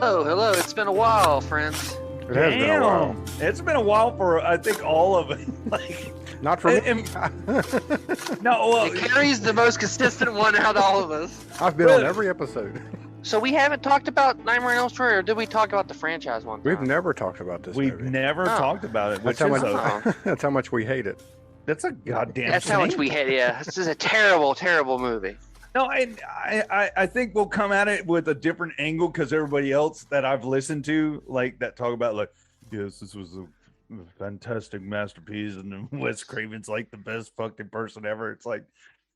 Hello, hello. It's been a while, friends. It has been a while. It's been a while for I think all of it. Like, not for me. No, well, Carrie's the most consistent one out of all of us. I've been on every episode. So we haven't talked about Nightmare on Elm Street, or did we talk about the franchise one time? We've never talked about this we've movie. never talked about it. That's that's how much we hate it. That's a goddamn. That's how much we hate. Yeah, this is a terrible, terrible movie. No, I think we'll come at it with a different angle because everybody else that I've listened to, like that talk about, like, yes, this was a fantastic masterpiece, and Wes Craven's like the best fucking person ever. It's like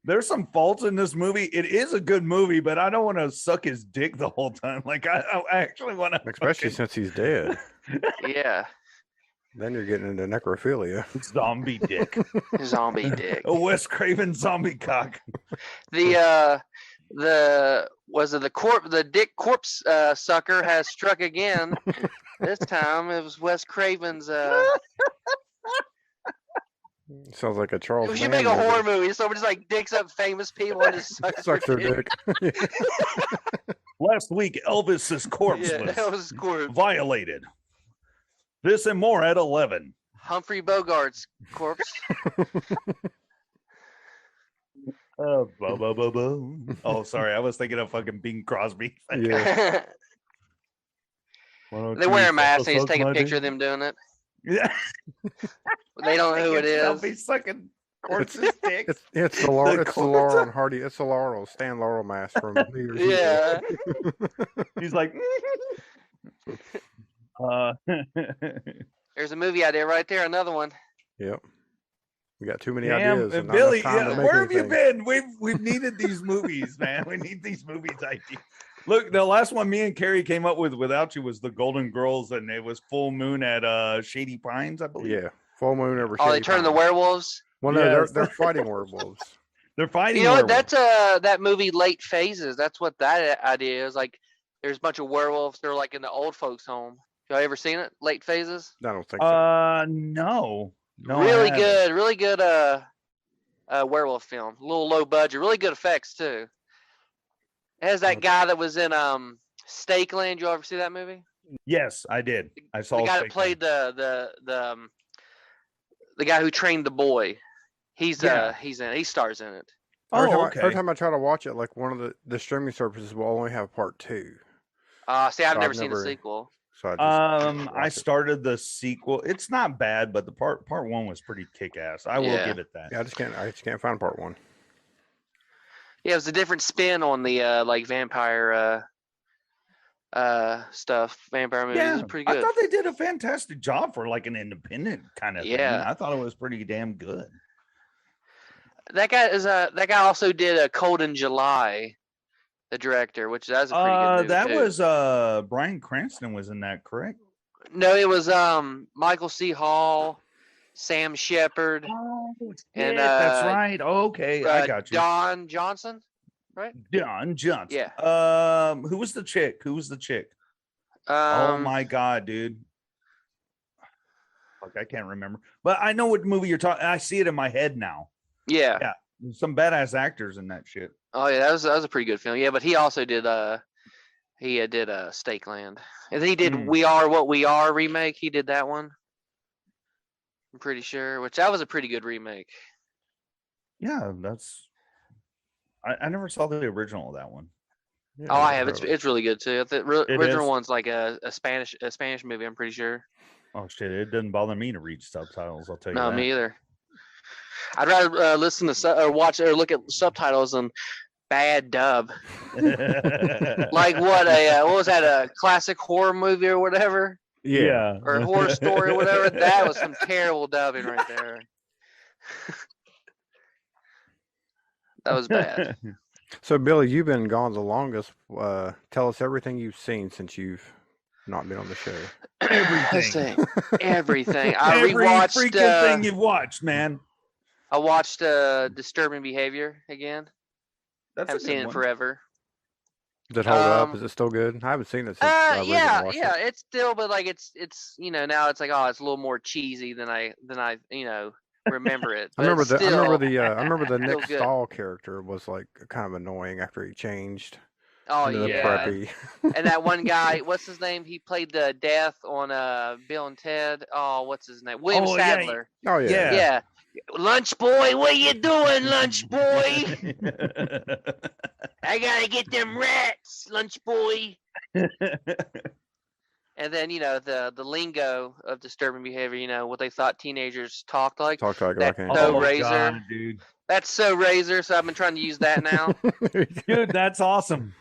there's some faults in this movie. It is a good movie, but I don't want to suck his dick the whole time. Like I actually want to, especially since he's dead. Yeah. Then you're getting into necrophilia. Zombie dick. Zombie dick. A Wes Craven zombie cock. The dick corpse sucker has struck again. This time it was Wes Craven's. Sounds like a Charles. We should make a horror movie. Somebody just like dicks up famous people and just sucks their dick. Last week, Elvis's corpse was violated. This and more at 11. Humphrey Bogart's corpse. Oh, sorry. I was thinking of fucking Bing Crosby. Yeah. They wear a mask and he's taking a picture of them doing it. Yeah. They don't know who it is. He's sucking corpse's dick. It's the Laurel and Hardy. It's the Laurel, Stan Laurel mask from Yeah. He's like... There's a movie idea right there. Another one. Yep. We got too many ideas. And Billy, where have you been? We've needed these movies, man. We need these movies ideas. Look, the last one me and Carrie came up with without you was the Golden Girls, and it was Full Moon at Shady Pines, I believe. Yeah, Full Moon over. Oh, they turn the werewolves. Well, no, they're fighting werewolves. They're fighting. You know what? That's that movie Late Phases. That's what that idea is. Like, there's a bunch of werewolves. They're like in the old folks' home. Y'all ever seen it? Late Phases? I don't think so. No. Really good werewolf film. A little low budget, really good effects too. It has that guy that was in Stakeland. You ever see that movie? Yes, I did. I saw the guy that played the guy who trained the boy. He's in it. He stars in it. Every time I try to watch it, like one of the streaming services will only have part 2. See, I've never seen the sequel. So I started the sequel. It's not bad, but the part 1 was pretty kick-ass. I will give it that. Yeah, I just can't find part 1. Yeah, it was a different spin on the like vampire stuff. Vampire movies. Yeah, It was pretty good. I thought they did a fantastic job for like an independent kind of thing. I thought it was pretty damn good. That guy also did a Cold in July. The director, which that's a pretty good movie. That was Bryan Cranston was in that, correct? No, it was Michael C. Hall, Sam Shepard, and that's right. Okay, I got you. Don Johnson, right? Don Johnson. Yeah. Who was the chick? Oh my god, dude. Fuck, I can't remember. But I know what movie you're talking. I see it in my head now. Yeah. Yeah. Some badass actors in that shit. Oh yeah, that was a pretty good film. Yeah, but he also did Stakeland. And then he did We Are What We Are remake. He did that one. I'm pretty sure, which that was a pretty good remake. Yeah, that's I never saw the original of that one. Yeah, oh, I have. It's really good too. The original one's like a Spanish movie, I'm pretty sure. Oh shit, it doesn't bother me to read subtitles, I'll tell you that. No, me either. I'd rather listen to or watch or look at subtitles than bad dub. Like what was that, a classic horror movie or whatever? Yeah. Or a horror story or whatever. That was some terrible dubbing right there. That was bad. So Billy, you've been gone the longest. Tell us everything you've seen since you've not been on the show. Everything. Every rewatched freaking thing you've watched, man. I watched Disturbing Behavior again. Haven't seen it in forever. Does it hold up? Is it still good? I haven't seen it since yeah, it's still, but like it's now it's like, oh, it's a little more cheesy than I remember it. I remember the Nick Stahl character was like kind of annoying after he changed. Oh into the yeah, preppy. and that one guy, what's his name? He played the death on Bill and Ted. Oh, what's his name? William Oh, yeah. Sadler. Oh yeah. Yeah. Lunch boy, what you doing, lunch boy? I gotta get them rats, lunch boy. And then the lingo of disturbing behavior, what they thought teenagers talked like. Talk like That's that. so Oh, Razor. God, dude. That's so Razor. So I've been trying to use that now. Dude, that's awesome.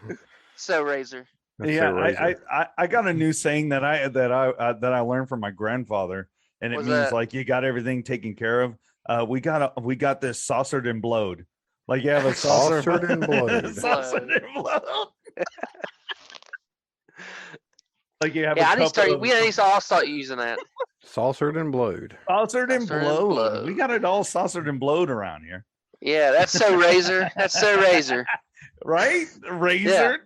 So Razor. That's Yeah, so Razor. I got a new saying that I learned from my grandfather, and it What's means that? like you got everything taken care of. We got this saucered and blowed. Like you have a saucer Saucered and blowed. saucered and blowed. Like you have Yeah, a I need to cup start. of We need to all start using that. Saucered and blowed. saucered and Saucered and blowed. blowed. We got it all saucered and blowed around here, Yeah, that's so Razor. That's so Razor. right? Razor.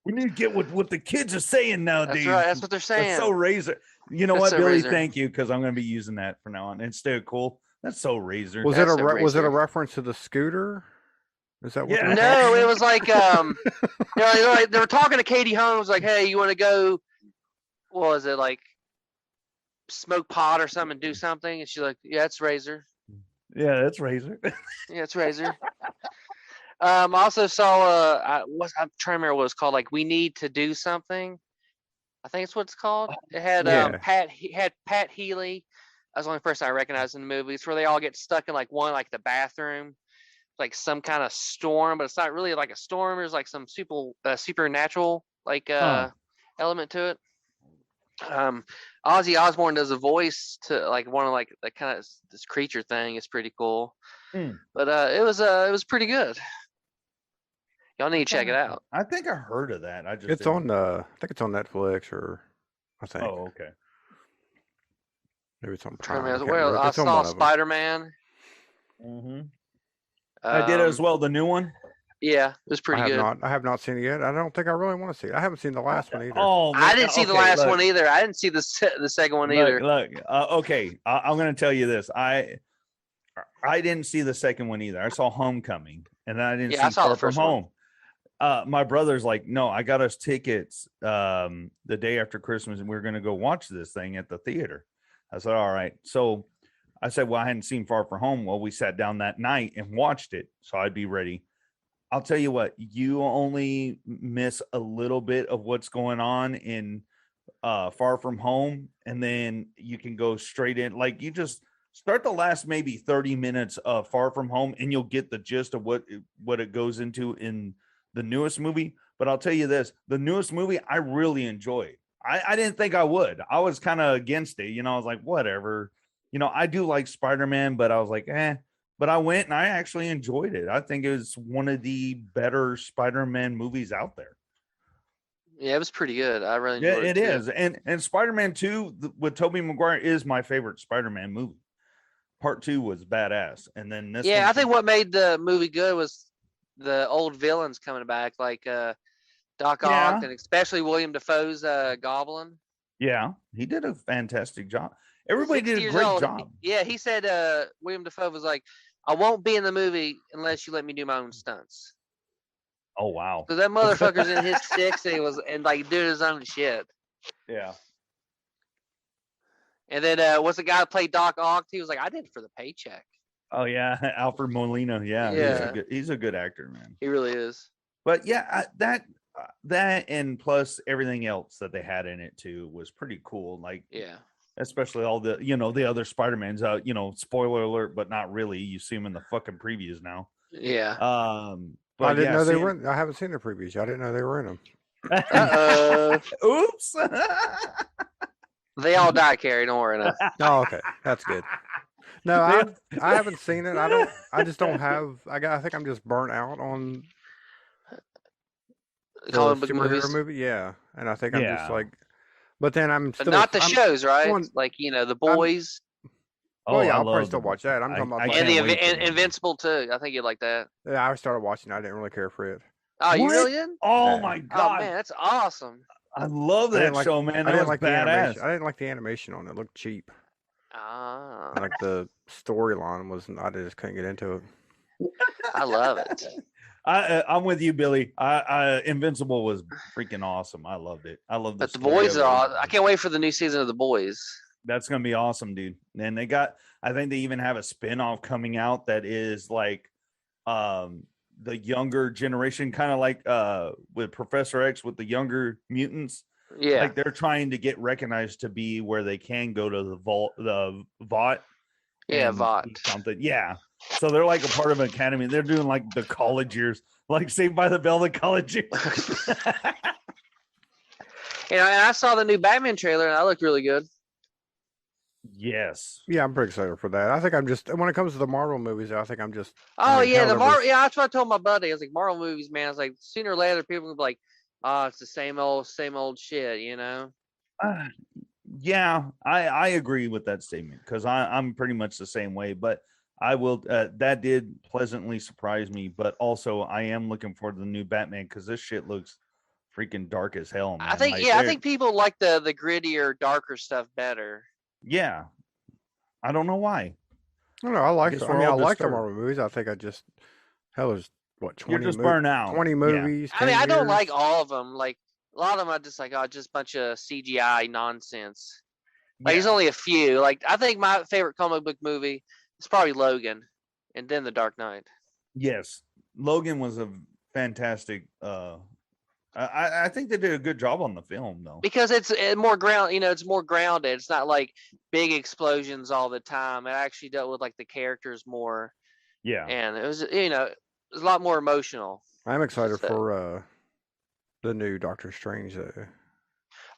We need to get what the kids are saying nowadays. That's right. That's what they're saying. That's so Razor. You know That's what, so Billy? Razor. Thank you, because I'm going to be using that from now on. Instead of cool, that's so Razor. Was That's it a was it a Razor. reference to the scooter? Is that what? Yeah. they were No, talking it about? was like they were talking to Katie Holmes, like, hey, you want to go? What was it, like smoke pot or something, and do something? And she's like, yeah, it's Razor. Yeah, that's Razor. Yeah, it's Razor. I also saw I'm trying to remember what it's called. Like, we need to do something. I think it's what it's called. It had Yeah. Pat Healy. That's the only person I recognized in the movie. It's where they all get stuck in like the bathroom, like some kind of storm, but it's not really like a storm. There's like some supernatural like element to it. Ozzy Osbourne does a voice to like one of like the kind of this creature thing. It's pretty cool. But it was pretty good. Y'all need to check it out. I think I heard of that. I just It's on. I think it's on Netflix, or I think Oh, okay. maybe it's on I Prime. mean, can't well, remember. I It's on saw one of them. Spider-Man. Mm-hmm. I did as well. The new one. Yeah, it was pretty good. I have not seen it yet. I don't think I really want to see it. I haven't seen the last one either. Oh, I didn't see the last one either. I didn't see the second one either. Look, okay. I'm going to tell you this. I didn't see the second one either. I saw Homecoming, and then I didn't Yeah, I see saw the Far From first one. Home. My brother's like, no, I got us tickets the day after Christmas, and we're going to go watch this thing at the theater. I said, all right. So I said, well, I hadn't seen Far From Home. Well, we sat down that night and watched it, so I'd be ready. I'll tell you what, you only miss a little bit of what's going on in Far From Home, and then you can go straight in. Like, you just start the last maybe 30 minutes of Far From Home, and you'll get the gist of what it goes into in the newest movie. But I'll tell you this, the newest movie I really enjoyed. I didn't think I would. I was kind of against it. I was like, whatever. I do like Spider-Man, but I was like, But I went and I actually enjoyed it. I think it was one of the better Spider-Man movies out there. Yeah, it was pretty good. I really enjoyed it. It is. And Spider-Man 2 with Tobey Maguire is my favorite Spider-Man movie. Part 2 was badass. And then this I think what made the movie good was the old villains coming back, like Doc Ock, and especially William Dafoe's Goblin. Yeah, he did a fantastic job. Everybody did a great job. Yeah, he said William Dafoe was like, I won't be in the movie unless you let me do my own stunts. Oh, wow. So that motherfucker's in his 60s and like doing his own shit. Yeah. And then what's the guy that played Doc Ock? He was like, I did it for the paycheck. Oh, yeah. Alfred Molina. Yeah. He's a good actor, man. He really is. But yeah, that and plus everything else that they had in it too was pretty cool. Like, yeah, especially all the the other Spider-Mans. Spoiler alert, but not really. You see them in the fucking previews now. Yeah. But I didn't know they were. I haven't seen the previews. I didn't know they were in them. Oops. They all die, Carrie. Don't worry. Oh, okay, that's good. No, I haven't seen it. I just don't have. I think I'm just burnt out on comic book superhero movie. Yeah, and I think I'm just like. But then I'm still. But not the shows, right? Like the Boys. Well, yeah, I'll probably still watch that. I'm talking about and the Invincible too. I think you'd like that. Yeah, I started watching. I didn't really care for it. Oh, you really did? Oh my god! Oh man, that's awesome. I love that show, man. That was badass. I didn't like the animation on it. It looked cheap. Ah. Like the storyline was. I just couldn't get into it. I love it. I'm with you, Billy. Invincible was freaking awesome. I loved it. I love the But the story boys of it. are. I can't wait for the new season of the boys. That's gonna be awesome, dude. And I think they even have a spin-off coming out that is like the younger generation, kind of like with Professor X with the younger mutants. Yeah. Like they're trying to get recognized to be where they can go to the Vought. Yeah, and Vought. do something. Yeah. So they're like a part of an academy. They're doing like the college years, like Saved by the Bell, the college years. And I saw the new Batman trailer, and that looked really good. Yes. Yeah, I'm pretty excited for that. I think I'm just when it comes to the Marvel movies, I think I'm just. Oh I mean, yeah, hell, the there Marvel. was- Yeah, that's what I told my buddy. I was like, Marvel movies, man. I was like, sooner or later, people will be like, "Oh, it's the same old shit," you know. Yeah, I agree with that statement because I'm pretty much the same way. But I will. That did pleasantly surprise me. But also, I am looking forward to the new Batman because this shit looks freaking dark as hell, man. I think, Like, yeah, I think people like the grittier, darker stuff better. Yeah, I don't know why. I don't know. I like. guess I we're mean, I all like the disturbed. Marvel movies. I think I just hell there's what 20 You're just burnt out. 20 Yeah. movies. I mean, 10 I don't like years. all of them. Like a lot of them, I just like, oh, just a bunch of CGI nonsense. Like there's only a few. Like I think my favorite comic book movie is probably Logan, and then The Dark Knight. Yes, Logan was a fantastic. I think they did a good job on the film, though. Because it's more it's more grounded. It's not like big explosions all the time. It actually dealt with like the characters more, Yeah, and it was it was a lot more emotional. I'm excited So- for the new Doctor Strange.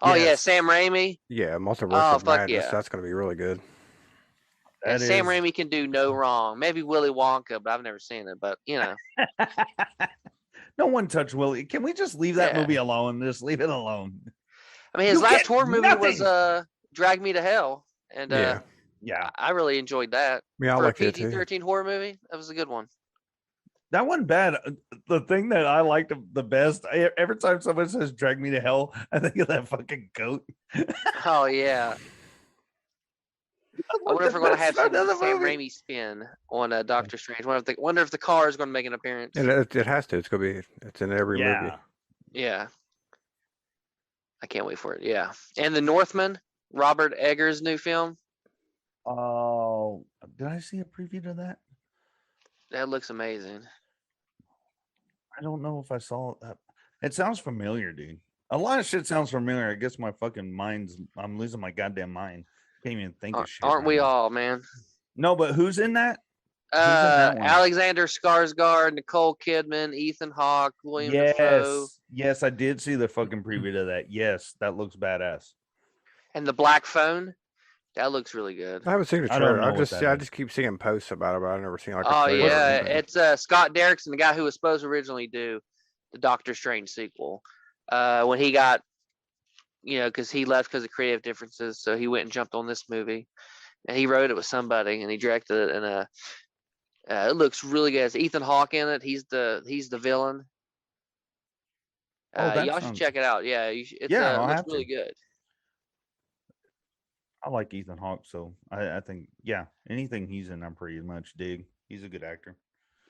Oh yeah, Yes. Sam Raimi. Yeah, Multiverse Oh, of fuck Madness. yeah. That's going to be really good. And Sam Raimi can do no wrong. Maybe Willy Wonka, but I've never seen it. But No one touched Willie. Can we just leave that Yeah. movie alone? Just leave it alone. I mean, his You last get horror movie was nothing. Drag Me to Hell, and Yeah. Yeah, I really enjoyed that. Yeah, I For a like it too. PG-13 horror movie, that was a good one. that wasn't bad. The thing that I liked the best, every time someone says "drag me to hell," I think of that fucking goat. Oh yeah. I wonder if we're going to have some Sam Raimi spin on Doctor Strange. Wonder if the car is going to make an appearance. And it has to. It's going to be. It's in every movie. Yeah. I can't wait for it. Yeah. And The Northman, Robert Eggers' new film. Oh, did I see a preview to that? That looks amazing. I don't know if I saw that. It sounds familiar, dude. A lot of shit sounds familiar. I guess my fucking I'm losing my goddamn mind. Can't even think of shit. Aren't right we now. all, man? No, but who's in that? in that one? Alexander Skarsgård, Nicole Kidman, Ethan Hawke, William Dafoe, Yes, I did see the fucking preview to that. Yes, that looks badass. and The Black Phone. That looks really good. I haven't seen a I don't trailer. know I what just that I is. just keep seeing posts about it, but I've never seen like a Oh trailer. or yeah, anything. it's Scott Derrickson, the guy who was supposed to originally do the Doctor Strange sequel. When he got, because he left because of creative differences, so he went and jumped on this movie, and he wrote it with somebody, and he directed it, and it looks really good. It's Ethan Hawke in it. He's the villain. Oh, that y'all should sounds- check it out. Yeah, it I'll looks have to. really good. I like Ethan Hawke, so I think anything he's in, I'm pretty much dig. He's a good actor.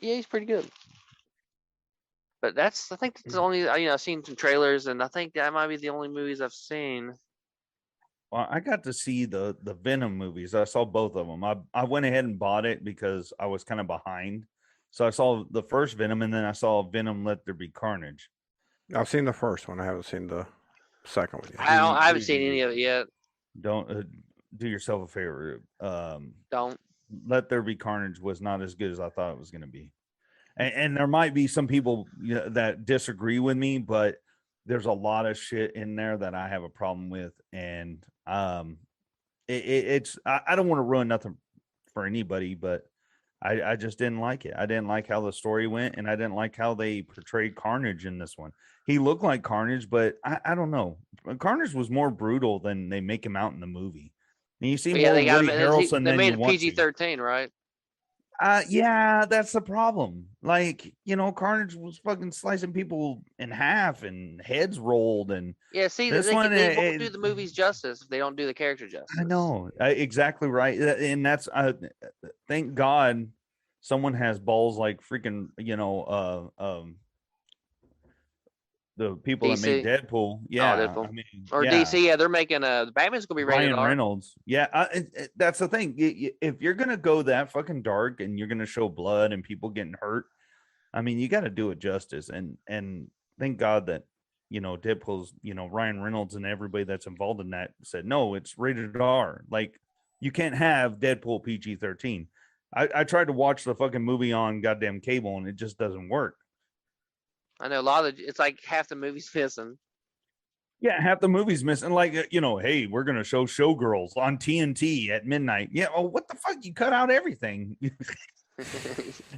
Yeah, he's pretty good. But I think that's the only I've seen some trailers, and I think that might be the only movies I've seen. Well, I got to see the Venom movies. I saw both of them. I went ahead and bought it because I was kind of behind. So I saw the first Venom, and then I saw Venom Let There Be Carnage. I've seen the first one. I haven't seen the second one yet. I haven't seen any of it yet. Don't do yourself a favor. Don't. Let There Be Carnage was not as good as I thought it was going to be. And there might be some people that disagree with me, but there's a lot of shit in there that I have a problem with. And it's I don't want to ruin nothing for anybody, but I just didn't like it. I didn't like how the story went, and I didn't like how they portrayed Carnage in this one. He looked like Carnage, but I don't know. Carnage was more brutal than they make him out in the movie. And you see more They Woody Harrelson They than made you it want to. PG-13, right? Yeah, that's the problem. Like, Carnage was fucking slicing people in half and heads rolled, and Yeah. See, This they one, won't do the movies justice if they don't do the character justice. I know exactly right, and that's thank God someone has balls like freaking, the people that made DC? Deadpool. Yeah, Deadpool. I mean, Or yeah. DC, yeah, they're making the Batman's gonna be rated Ryan R. Reynolds. Yeah, that's the thing. If you're gonna go that fucking dark and you're gonna show blood and people getting hurt, I mean, you got to do it justice. And thank God that Deadpool's Ryan Reynolds and everybody that's involved in that said no, it's rated R. Like you can't have Deadpool PG-13. I tried to watch the fucking movie on goddamn cable and it just doesn't work. I know a lot of it's like half the movie's missing. Yeah, half the movie's missing. Like, hey, we're gonna show Showgirls on TNT at midnight. Yeah, oh, what the fuck? You cut out everything.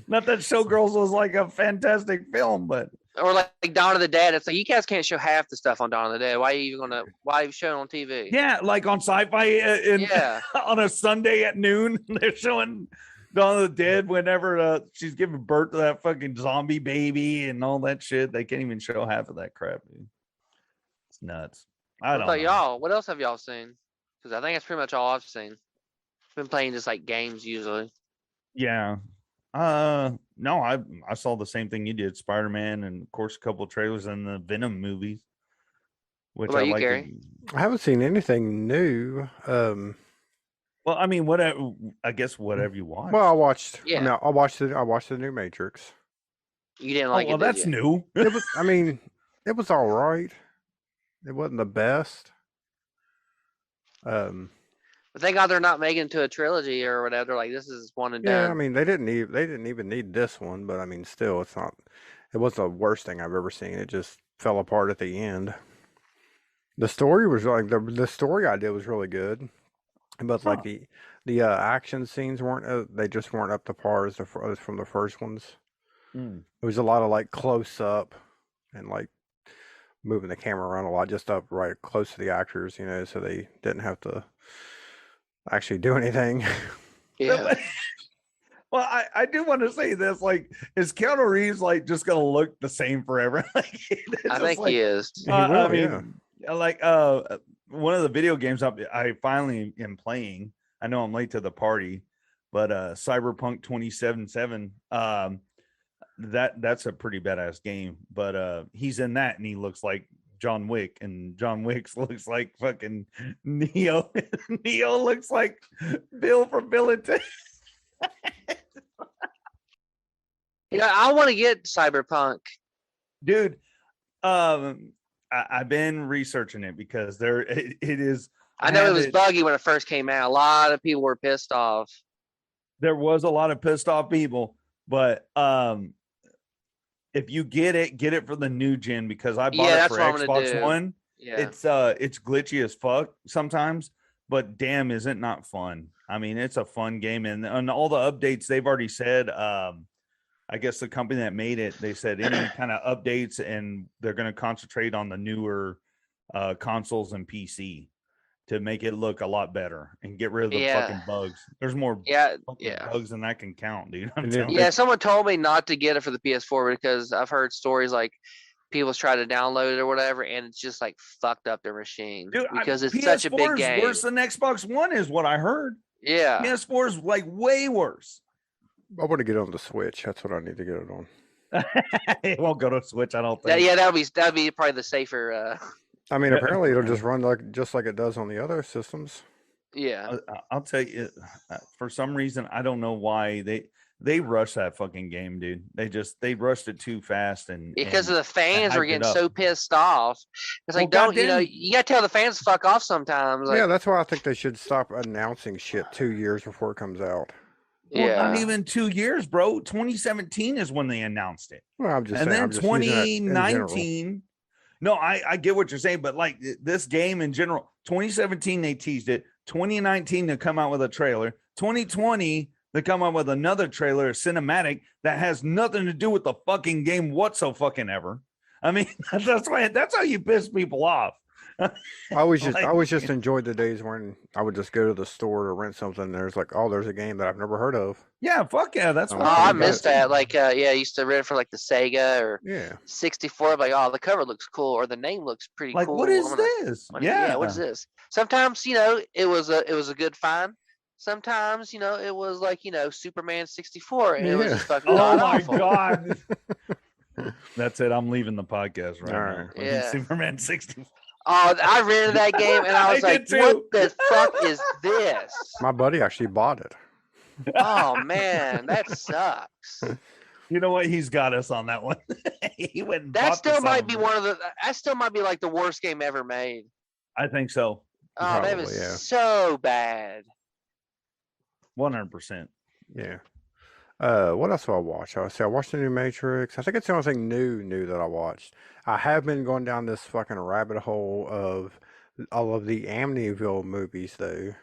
Not that Showgirls was like a fantastic film, but or like Dawn of the Dead. It's like you guys can't show half the stuff on Dawn of the Dead. Why are you even why are you showing on TV? yeah, like on Sci-Fi Yeah. on a Sunday at noon, they're showing Dawn of the Dead whenever she's giving birth to that fucking zombie baby and all that shit. They can't even show half of that crap, dude. It's nuts. I What don't about know. y'all? What else have y'all seen? Because I think that's pretty much all I've seen. I've been playing just like games usually. Yeah. No, I saw the same thing you did, Spider-Man, and of course a couple of trailers and the Venom movies. Which What about I you, like. Gary? I haven't seen anything new. Well, I mean, whatever. I guess whatever you watch. Well, I watched. Yeah. I mean, I watched the new Matrix. You didn't oh, like well, it, did that's you? new. It was. I mean, it was all right. It wasn't the best. But thank God they're not making it to a trilogy or whatever. They're like, this is one and Yeah, done. I mean, they didn't even need this one, but I mean, still, it's not. It wasn't the worst thing I've ever seen. It just fell apart at the end. The story was like the story idea was really good, but like the action scenes weren't. They just weren't up to par as from the first ones. Mm. It was a lot of like close up and like moving the camera around a lot, just up right close to the actors, so they didn't have to actually do anything. Yeah. Well, I do want to say this. Like, is Keanu Reeves like just gonna look the same forever? Like, I think he is. He I will, mean, like one of the video games I finally am playing. I know I'm late to the party, but Cyberpunk 2077. That's a pretty badass game. But he's in that and he looks like John Wick, and John Wick looks like fucking Neo. Neo looks like Bill from Bill and Ted. I want to get Cyberpunk. Dude, I've been researching it because it is. I know it was buggy when it first came out. A lot of people were pissed off. There was a lot of pissed off people, but if you get it for the new gen, because I bought it for Xbox One. Yeah, it's glitchy as fuck sometimes, but damn, isn't not fun. I mean, it's a fun game, and on all the updates they've already said. I guess the company that made it, they said any kind of updates, and they're going to concentrate on the newer consoles and PC to make it look a lot better and get rid of the fucking bugs. There's more bugs than I can count, dude. Someone told me not to get it for the PS4 because I've heard stories like people's tried to download it or whatever, and it's just like fucked up their machine, dude, because it's such a big game. Worse than Xbox One is what I heard. Yeah, PS4 is like way worse. I want to get on the Switch. That's what I need to get it on. It won't go to Switch, I don't think. Yeah, that'd be probably the safer. I mean, apparently it'll just run like it does on the other systems. Yeah, I'll tell you. For some reason, I don't know why they rushed that fucking game, dude. They rushed it too fast, and because of the fans were getting so pissed off. It's like, you gotta tell the fans fuck off sometimes. Like, yeah, that's why I think they should stop announcing shit 2 years before it comes out. Well, not even 2 years, bro. 2017 is when they announced it. Well, I'm just saying. And then 2019. No, I get what you're saying, but like this game in general, 2017 they teased it. 2019 they come out with a trailer. 2020 they come out with another trailer, a cinematic that has nothing to do with the fucking game whatsoever. I mean, that's how you piss people off. I always just enjoyed the days when I would just go to the store to rent something. And there's like, there's a game that I've never heard of. Yeah, fuck yeah, that's what I missed that. Like, I used to rent it for like the Sega or 64. Like, the cover looks cool or the name looks pretty cool. Like, what is this? What is this? Sometimes, it was a good find. Sometimes, it was like, Superman 64, and it was Yeah. just fucking Oh god my awful. god. That's it. I'm leaving the podcast right All now. right. With Yeah. Superman 60. Oh, I rented that game, and I was I like, did what too. the fuck is this? My buddy actually bought it. Oh, man, that sucks. You know what? He's got us on that one. He went and That bought the still might son be of a- that still might be like the worst game ever made. I think so. Oh, that Probably, was yeah. so bad. 100%. Yeah. What else do I watch? I watched the new Matrix. I think it's the only thing new that I watched. I have been going down this fucking rabbit hole of all of the Amityville movies, though,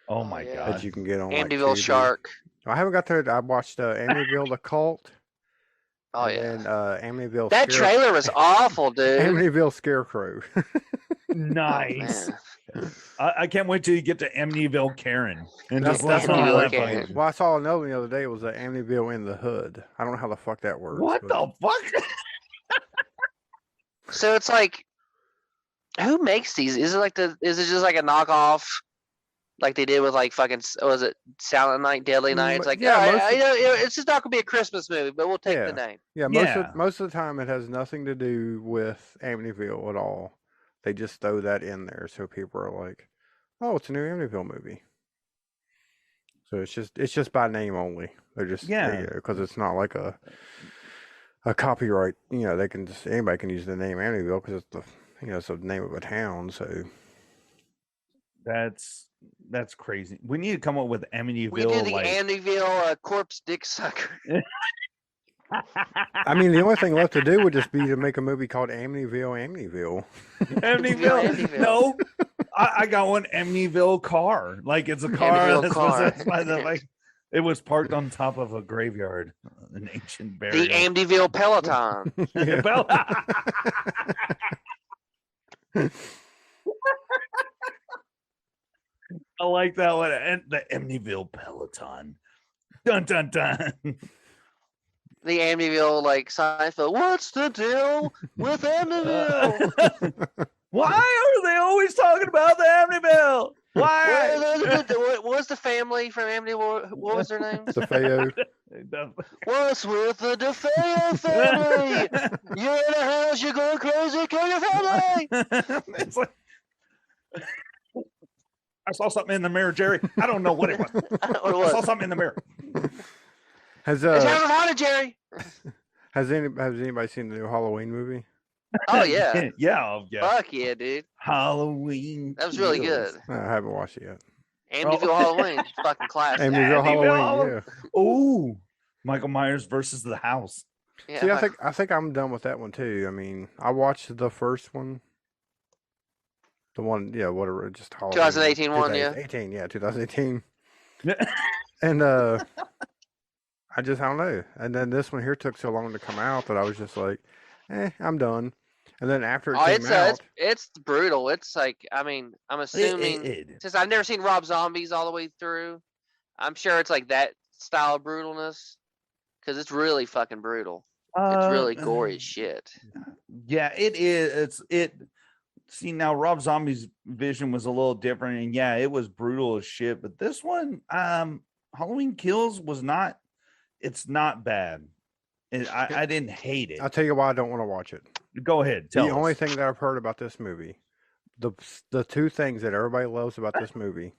Oh Oh, my yeah. god. that you can get on like Amityville Tubi. Shark. I haven't got to. I watched Amityville the Cult. Oh, and yeah. then Amityville. That trailer was awful, dude. Amityville Scarecrow. Nice. Man. I can't wait till you get to Amityville Karen and That's just listen to Amityville that Karen. fucking- Well, I saw another one the other day. It was Amityville in the Hood. I don't know how the fuck that works. What but- the fuck? So it's like, who makes these? Is it just like a knockoff, like they did with like fucking was it Silent Night, Deadly Night? It's like, yeah, it's just not gonna be a Christmas movie, but we'll take Yeah. the name. Yeah, Yeah. most of the time it has nothing to do with Amityville at all. They just throw that in there so people are like, "Oh, it's a new Amityville movie." So it's just by name only. They're just because it's not like a copyright. They can just anybody can use the name Amityville because it's it's the name of a town. So That's crazy. We need to come up with Amityville. We do the like... Amityville corpse dick sucker. I mean, the only thing left to do would just be to make a movie called Amityville. Amityville. No, I got one Amityville car. Like it's a car Amityville that's car. possessed by the like. It was parked on top of a graveyard, an ancient burial. The Amityville Peloton. Yeah. Well, I like that one. And the Amityville Peloton. Dun dun dun. The Amityville like Seinfeld. What's the deal with Amityville? Why are they always talking about the Amityville? Why? What was the family from Amityville? What was their names? DeFeo. What's with the DeFeo family? You're in the house, you're going crazy, kill your family. It's like I saw something in the mirror, Jerry. I don't know what it was. I don't know what I it saw was. something in the mirror. Has It's house on haunted, Jerry. has anybody seen the new Halloween movie? Oh yeah. yeah. Fuck yeah, dude. Halloween. That was really Kills. good. I haven't watched it yet. Amityville Halloween. Fucking classic. Amityville Halloween. Yeah. Oh, Michael Myers versus the house. Yeah, See, fuck- I think I'm done with that one too. I mean, I watched the first one. The one, yeah, whatever, just Halloween. 2018 one, yeah. 2018, yeah, 2018. And I don't know. And then this one here took so long to come out that I was just like, I'm done. And then after it Oh, came out, it's brutal. It's like, I mean, I'm assuming since I've never seen Rob Zombies all the way through, I'm sure it's like that style of brutalness because it's really fucking brutal. It's really gory as shit. Yeah, it is. See, now Rob Zombie's vision was a little different, and yeah, it was brutal as shit. But this one, Halloween Kills was not. It's not bad. I didn't hate it. I'll tell you why I don't want to watch it. Go ahead. The Tell only us. thing that I've heard about this movie, the two things that everybody loves about this movie,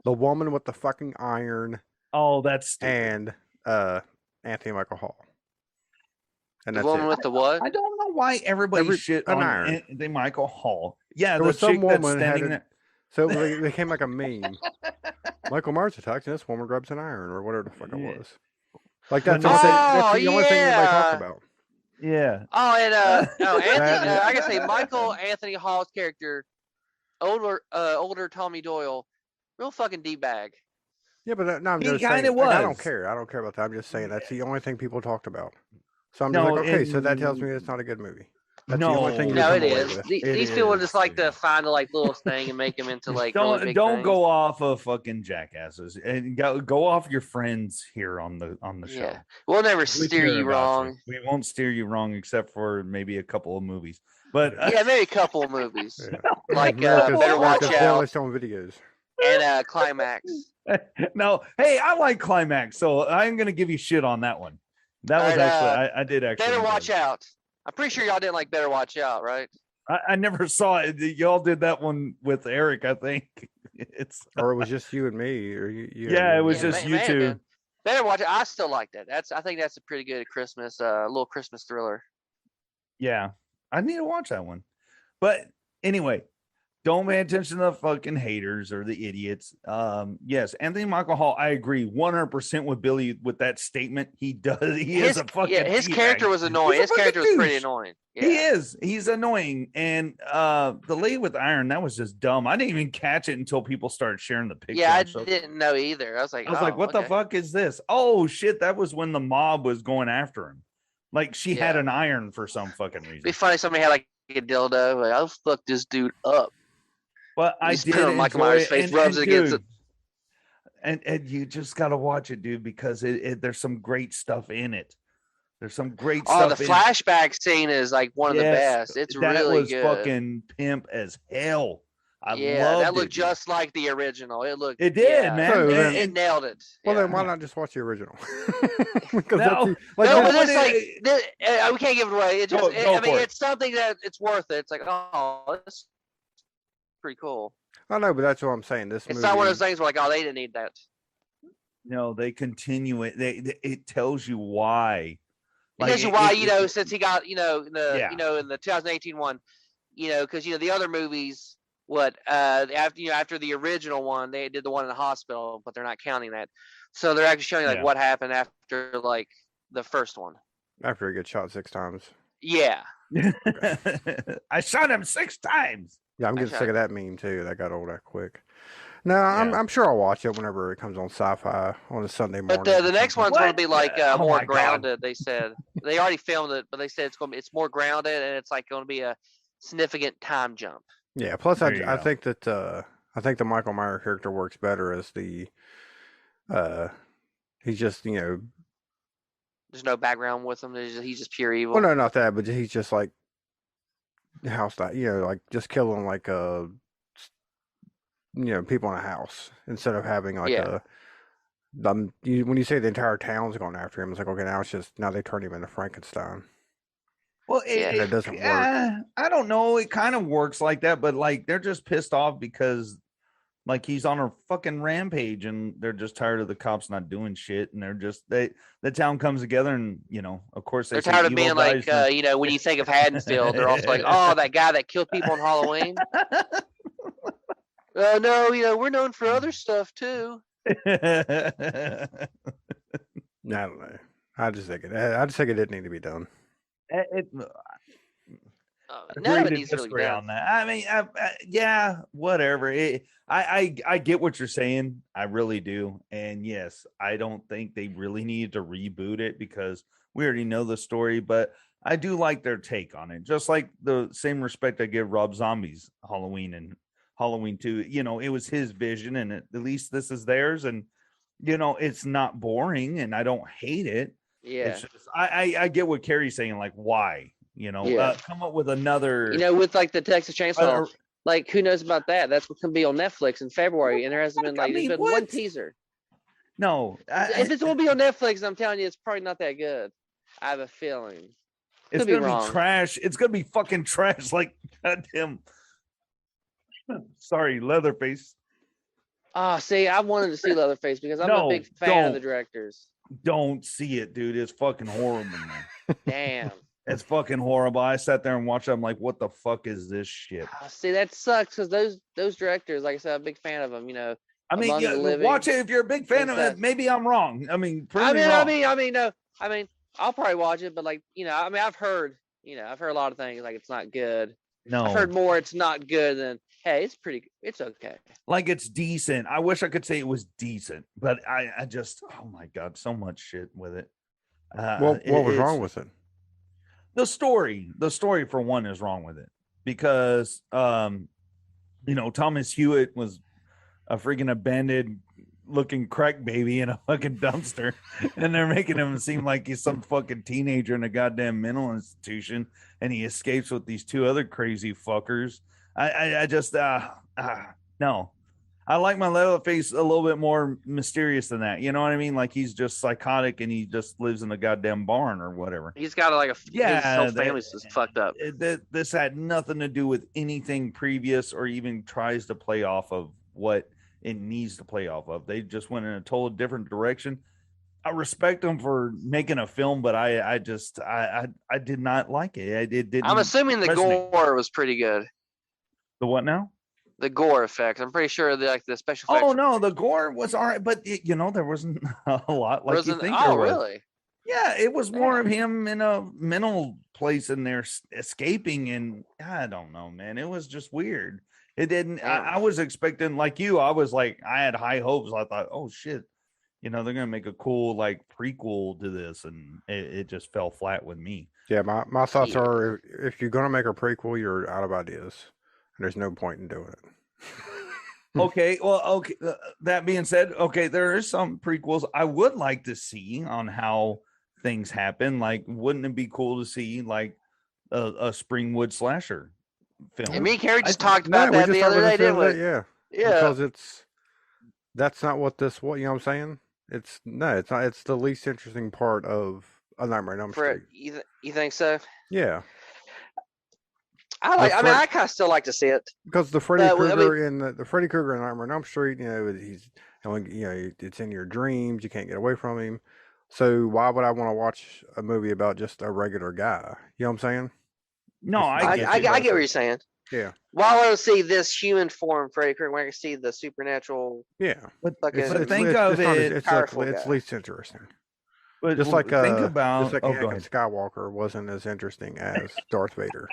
the woman with the fucking iron Oh, that's stupid. and Anthony Michael Hall. And The that's woman it. with the what? I don't know why everybody shit an on iron. Anthony Michael Hall. Yeah, There the was some chick that's woman had standing it- there. So it became like a meme. Michael Myers attacks and this woman grabs an iron or whatever the fuck it Yeah. was. Like that's, When all they they- say- that's the only thing everybody talks yeah. about. Yeah. Oh, and Anthony, That- I gotta say, Michael Anthony Hall's character, older Tommy Doyle, real fucking d-bag. Yeah, but no, I'm He just kinda saying. Like, I don't was. care. I don't care about that. I'm just saying that's the only thing people talked about. So I'm No, just like, okay, so that tells and- me it's not a good movie. That's No. the only thing you No, come it away is. with. It These people is, just like to dude. find a like little thing and make them into like really big Don't things. go off of fucking jackasses and go off your friends here on the show. Yeah, we'll never We steer care you about wrong. We won't steer you wrong except for maybe a couple of movies. But Yeah, maybe a couple of movies Yeah. like America's- Better Watch America's Out Deadliest on videos. and Climax. No, hey, I like Climax, so I'm gonna give you shit on that one. That was Alright, actually I did actually. Better enjoy Watch it. Out. I'm pretty sure y'all didn't like Better Watch Out, right? I never saw it. Y'all did that one with Eric, I think. It's Or it was just you and me, or Yeah, it was Yeah, just it you may have two. been. Better Watch It. I still like that. I think that's a pretty good Christmas, little Christmas thriller. Yeah, I need to watch that one. But anyway, don't pay attention to the fucking haters or the idiots. Yes, Anthony Michael Hall, I agree 100% with Billy with that statement. He does. He is a fucking. His teabag. character was annoying. He's a His character was fucking pretty douche. annoying. Yeah. He is. He's annoying. And the lady with iron, that was just dumb. I didn't even catch it until people started sharing the picture. Yeah, I and stuff. didn't know either. I was like, what the fuck is this? Oh shit, that was when the mob was going after him. Like she had Yeah. an iron for some fucking reason. It'd be funny if somebody had like a dildo. Like, I'll fuck this dude up. Well, I Just did put it on Michael Myers' face, rubs it against it. And you just got to watch it, dude, because there's some great stuff in it. There's some great Oh, stuff. the flashback scene is like one of the best. It's that really was good. fucking pimp as hell. I yeah, loved that looked it, just like the original. It looked. It did, yeah, man. So It, then- nailed it. Well, yeah. then why not just watch the original? Because No. like No, that but one it's like we can't give it away. It just, Go I mean, for it. it's something that it's worth it. It's like, oh, that's pretty cool. I know, but that's what I'm saying. This It's movie, not one of those things where like, oh, they didn't need that. No, they continue it. It tells you why. Because since he got, in the, Yeah. in the 2018 one, because the other movies, after the original one, they did the one in the hospital, but they're not counting that. So they're actually showing like Yeah. what happened after like the first one. after he gets shot 6 times. Yeah. I shot him 6 times. Yeah, I'm getting shot sick of that meme too. That got old that quick. No, I'm sure I'll watch it whenever it comes on Sci-Fi on a Sunday morning. But the next one's going to What? be like Oh more my God. grounded. They said they already filmed it, but they said it's more grounded and it's like going to be a significant time jump. Yeah. Plus, There you I go. think that I think the Michael Myers character works better as the he's just There's no background with him. He's just pure evil. well, no, not that, but he's just like house that like just killing like people in a house instead of having like Yeah. when you say the entire town's going after him, it's like, okay, now they turn him into Frankenstein. Well, It doesn't work. I don't know. It kind of works like that, but like they're just pissed off because like he's on a fucking rampage and they're just tired of the cops not doing shit. And they're just the town comes together and of course They're tired of being like, when you think of Haddonfield, they're also like, oh, that guy that killed people on Halloween. No, we're known for other stuff too. I don't know. I just think it didn't need to be done. None of it Agree to needs to really be disagree done. on that. I mean, yeah, whatever. I get what you're saying. I really do. And yes, I don't think they really needed to reboot it because we already know the story. But I do like their take on it. Just like the same respect I give Rob Zombie's Halloween and Halloween 2. It was his vision, and at least this is theirs. And it's not boring, and I don't hate it. Yeah. It's just, I get what Carrie's saying. Like, why? Come up with another. With like the Texas Chainsaw, like who knows about that? That's what's gonna be on Netflix in February, and there hasn't been there's been one what? teaser. No, If it's gonna be on Netflix, I'm telling you, it's probably not that good. I have a feeling. it's Could be gonna wrong. be trash. It's gonna be fucking trash. Like goddamn. Sorry, Leatherface. See, I wanted to see Leatherface because I'm a big fan of the directors. Don't see it, dude. It's fucking horrible, man. Damn. It's fucking horrible. I sat there and watched it. I'm like, what the fuck is this shit? See, that sucks because those directors, like I said, I'm a big fan of them. I mean, Among the Living, watch it if you're a big fan of it. Maybe I'm wrong. I mean, prove me wrong. no. I'll probably watch it, but like, I've heard a lot of things like it's not good. No, I've heard more it's not good than hey, it's okay. like it's decent. I wish I could say it was decent, but I just, oh my God, so much shit with it. What was wrong with it? The story for one is wrong with it because Thomas Hewitt was a freaking abandoned looking crack baby in a fucking dumpster and they're making him seem like he's some fucking teenager in a goddamn mental institution and he escapes with these 2 other crazy fuckers. I just no. I like my Leatherface a little bit more mysterious than that. You know what I mean? Like he's just psychotic and he just lives in a goddamn barn or whatever. He's got like his whole Yeah, family's just fucked up. This had nothing to do with anything previous or even tries to play off of what it needs to play off of. They just went in a total different direction. I respect them for making a film, but I did not like it. It didn't. I'm assuming the resonate. gore was pretty good. The what now? The gore effects. I'm pretty sure the special effects. Oh no, the gore was all right, but there wasn't a lot like you think there was. Really? Yeah, it was more of him in a mental place in there escaping, and I don't know, man. It was just weird. It didn't. I was expecting, like you. I was like, I had high hopes. I thought, oh shit, they're gonna make a cool like prequel to this, and it just fell flat with me. Yeah, my thoughts are if you're gonna make a prequel, you're out of ideas. There's no point in doing it. Okay, well, okay. That being said, okay, there is some prequels I would like to see on how things happen. Like, wouldn't it be cool to see like a Springwood slasher film? And me and Carrie just talked about that the other day, didn't we? Yeah. Because that's not what this. What you know? What I'm saying it's not. It's the least interesting part of A Nightmare on Elm Street. You think so? Yeah. I kind of still like to see it because the Freddy Krueger in the Freddy Krueger in Nightmare on Elm Street, he's it's in your dreams. You can't get away from him. So why would I want to watch a movie about just a regular guy? You know what I'm saying? No, I get what you're saying. Yeah. Why would I see this human form Freddy Krueger when I can see the supernatural? Yeah. But think of it. It's least interesting. But just like think about just like Anakin Skywalker wasn't as interesting as Darth Vader.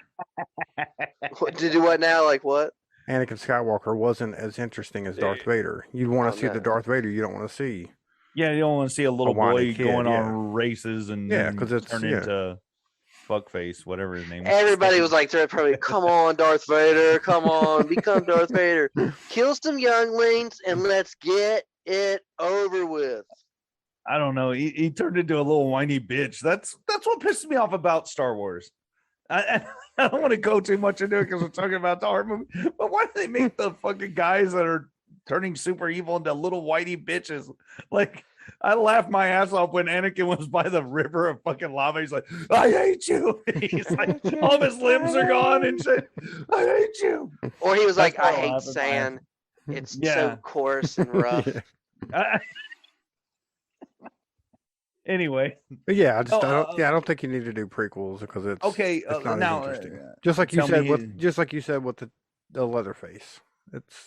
To do what now? Like what? Anakin Skywalker wasn't as interesting as Darth Vader. You want to see the Darth Vader you don't want to see. Yeah, you don't want to see a little boy going on races and because it's turn into fuckface, whatever his name is. Everybody was like, they're probably, come on, Darth Vader, come on, become Darth Vader. Kill some younglings and let's get it over with. I don't know. He turned into a little whiny bitch. That's what pisses me off about Star Wars. I don't want to go too much into it because we're talking about the horror movie. But why do they make the fucking guys that are turning super evil into little whiny bitches? Like, I laughed my ass off when Anakin was by the river of fucking lava. He's like, I hate you. He's like, all of his limbs are gone and shit. I hate you. Or he was like, I hate sand. It's so coarse and rough. Anyway, but yeah, I don't think you need to do prequels because it's okay. It's not now, interesting. Just like you said with the Leatherface,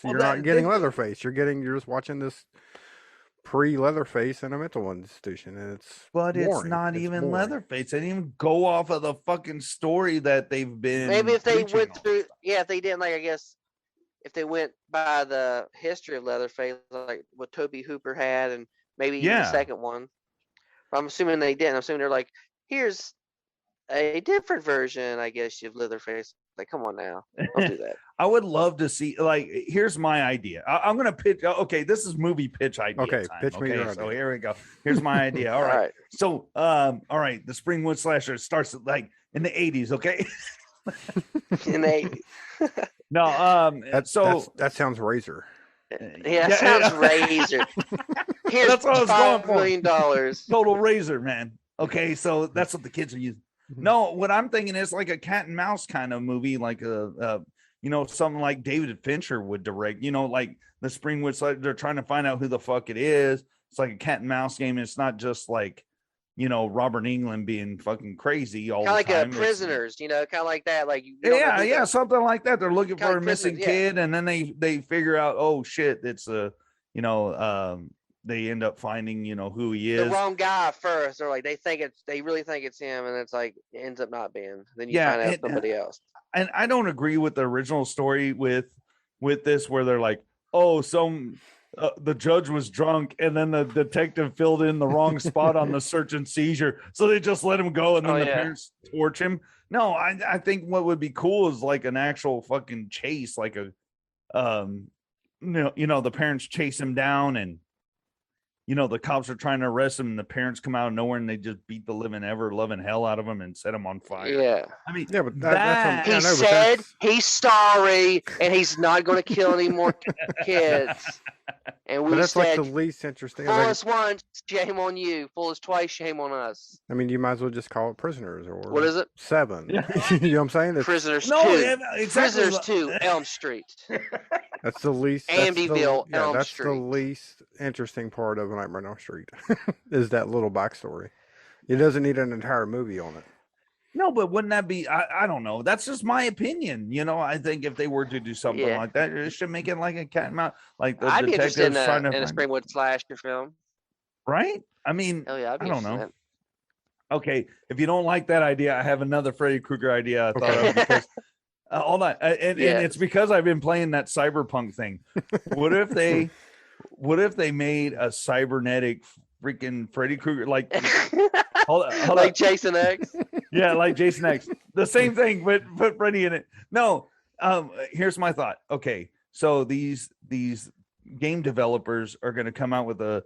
you're not getting Leatherface. You're just watching this pre-Leatherface in a mental institution, and it's not even boring. Leatherface. They didn't even go off of the fucking story that they've been. Maybe if they went through, if they didn't, like I guess, if they went by the history of Leatherface, like what Toby Hooper had, and maybe even the second one. I'm assuming they didn't. I'm assuming they're like, here's a different version, I guess, of Leatherface. Like, come on now. Don't do that. I would love to see, like, here's my idea. I'm going to pitch. Okay, this is movie pitch idea. Okay, time. pitch me your so idea. here we go. Here's my idea. All right. So, all right, the Springwood slasher starts like in the 80s, okay? In the 80s. No, that sounds Razor. Yeah, sounds Razor. Here's that's what I was going for. $5 million. Total Razor, man. Okay, so that's what the kids are using. No, what I'm thinking is like a cat and mouse kind of movie, like something like David Fincher would direct. Like the Springwood, like they're trying to find out who the fuck it is. It's like a cat and mouse game. It's not just like Robert England being fucking crazy all the time. Kind of like Prisoners, kind of like that. Like something like that. They're looking for a missing kid, and then they figure out, oh shit, it's they end up finding who he is. The wrong guy first, or like they really think it's him, and it's like it ends up not being. Then you find out somebody else. And I don't agree with the original story with this, where they're like, oh, the judge was drunk and then the detective filled in the wrong spot on the search and seizure. So they just let him go and then the parents torch him. No, I think what would be cool is like an actual fucking chase, like the parents chase him down and the cops are trying to arrest him and the parents come out of nowhere and they just beat the loving hell out of him and set him on fire. Yeah. I mean, Yeah, but that's He I know, but said that's he's sorry and he's not going to kill any more kids. And but we that's like said, the least interesting. fool Like, us once, shame on you. Fool us twice, shame on us. I mean, you might as well just call it Prisoners or What is it? 7. You know what I'm saying? Prisoners No, 2. yeah, exactly. Prisoners 2, Elm Street. That's the least. Amityville, Elm That's Street. the least interesting part of Nightmare on Elm Street. Is that little backstory? It doesn't need an entire movie on it. No, but wouldn't that be? I don't know. That's just my opinion. I think if they were to do something Yeah. like that, it should make it like a cat and mouse, like the I'd be interested detectives trying to in a find, Springwood slasher film. right? I mean, Hell yeah, I'd be I don't interested in know. that. Okay, if you don't like that idea, I have another Freddy Krueger idea. I thought Okay. of because hold on, and it's because I've been playing that cyberpunk thing. What if they made a cybernetic freaking Freddy Krueger like? Hold like on. Jason X. Yeah, like Jason X. The same thing, but put Freddy in it. No, here's my thought. Okay, so these game developers are going to come out with a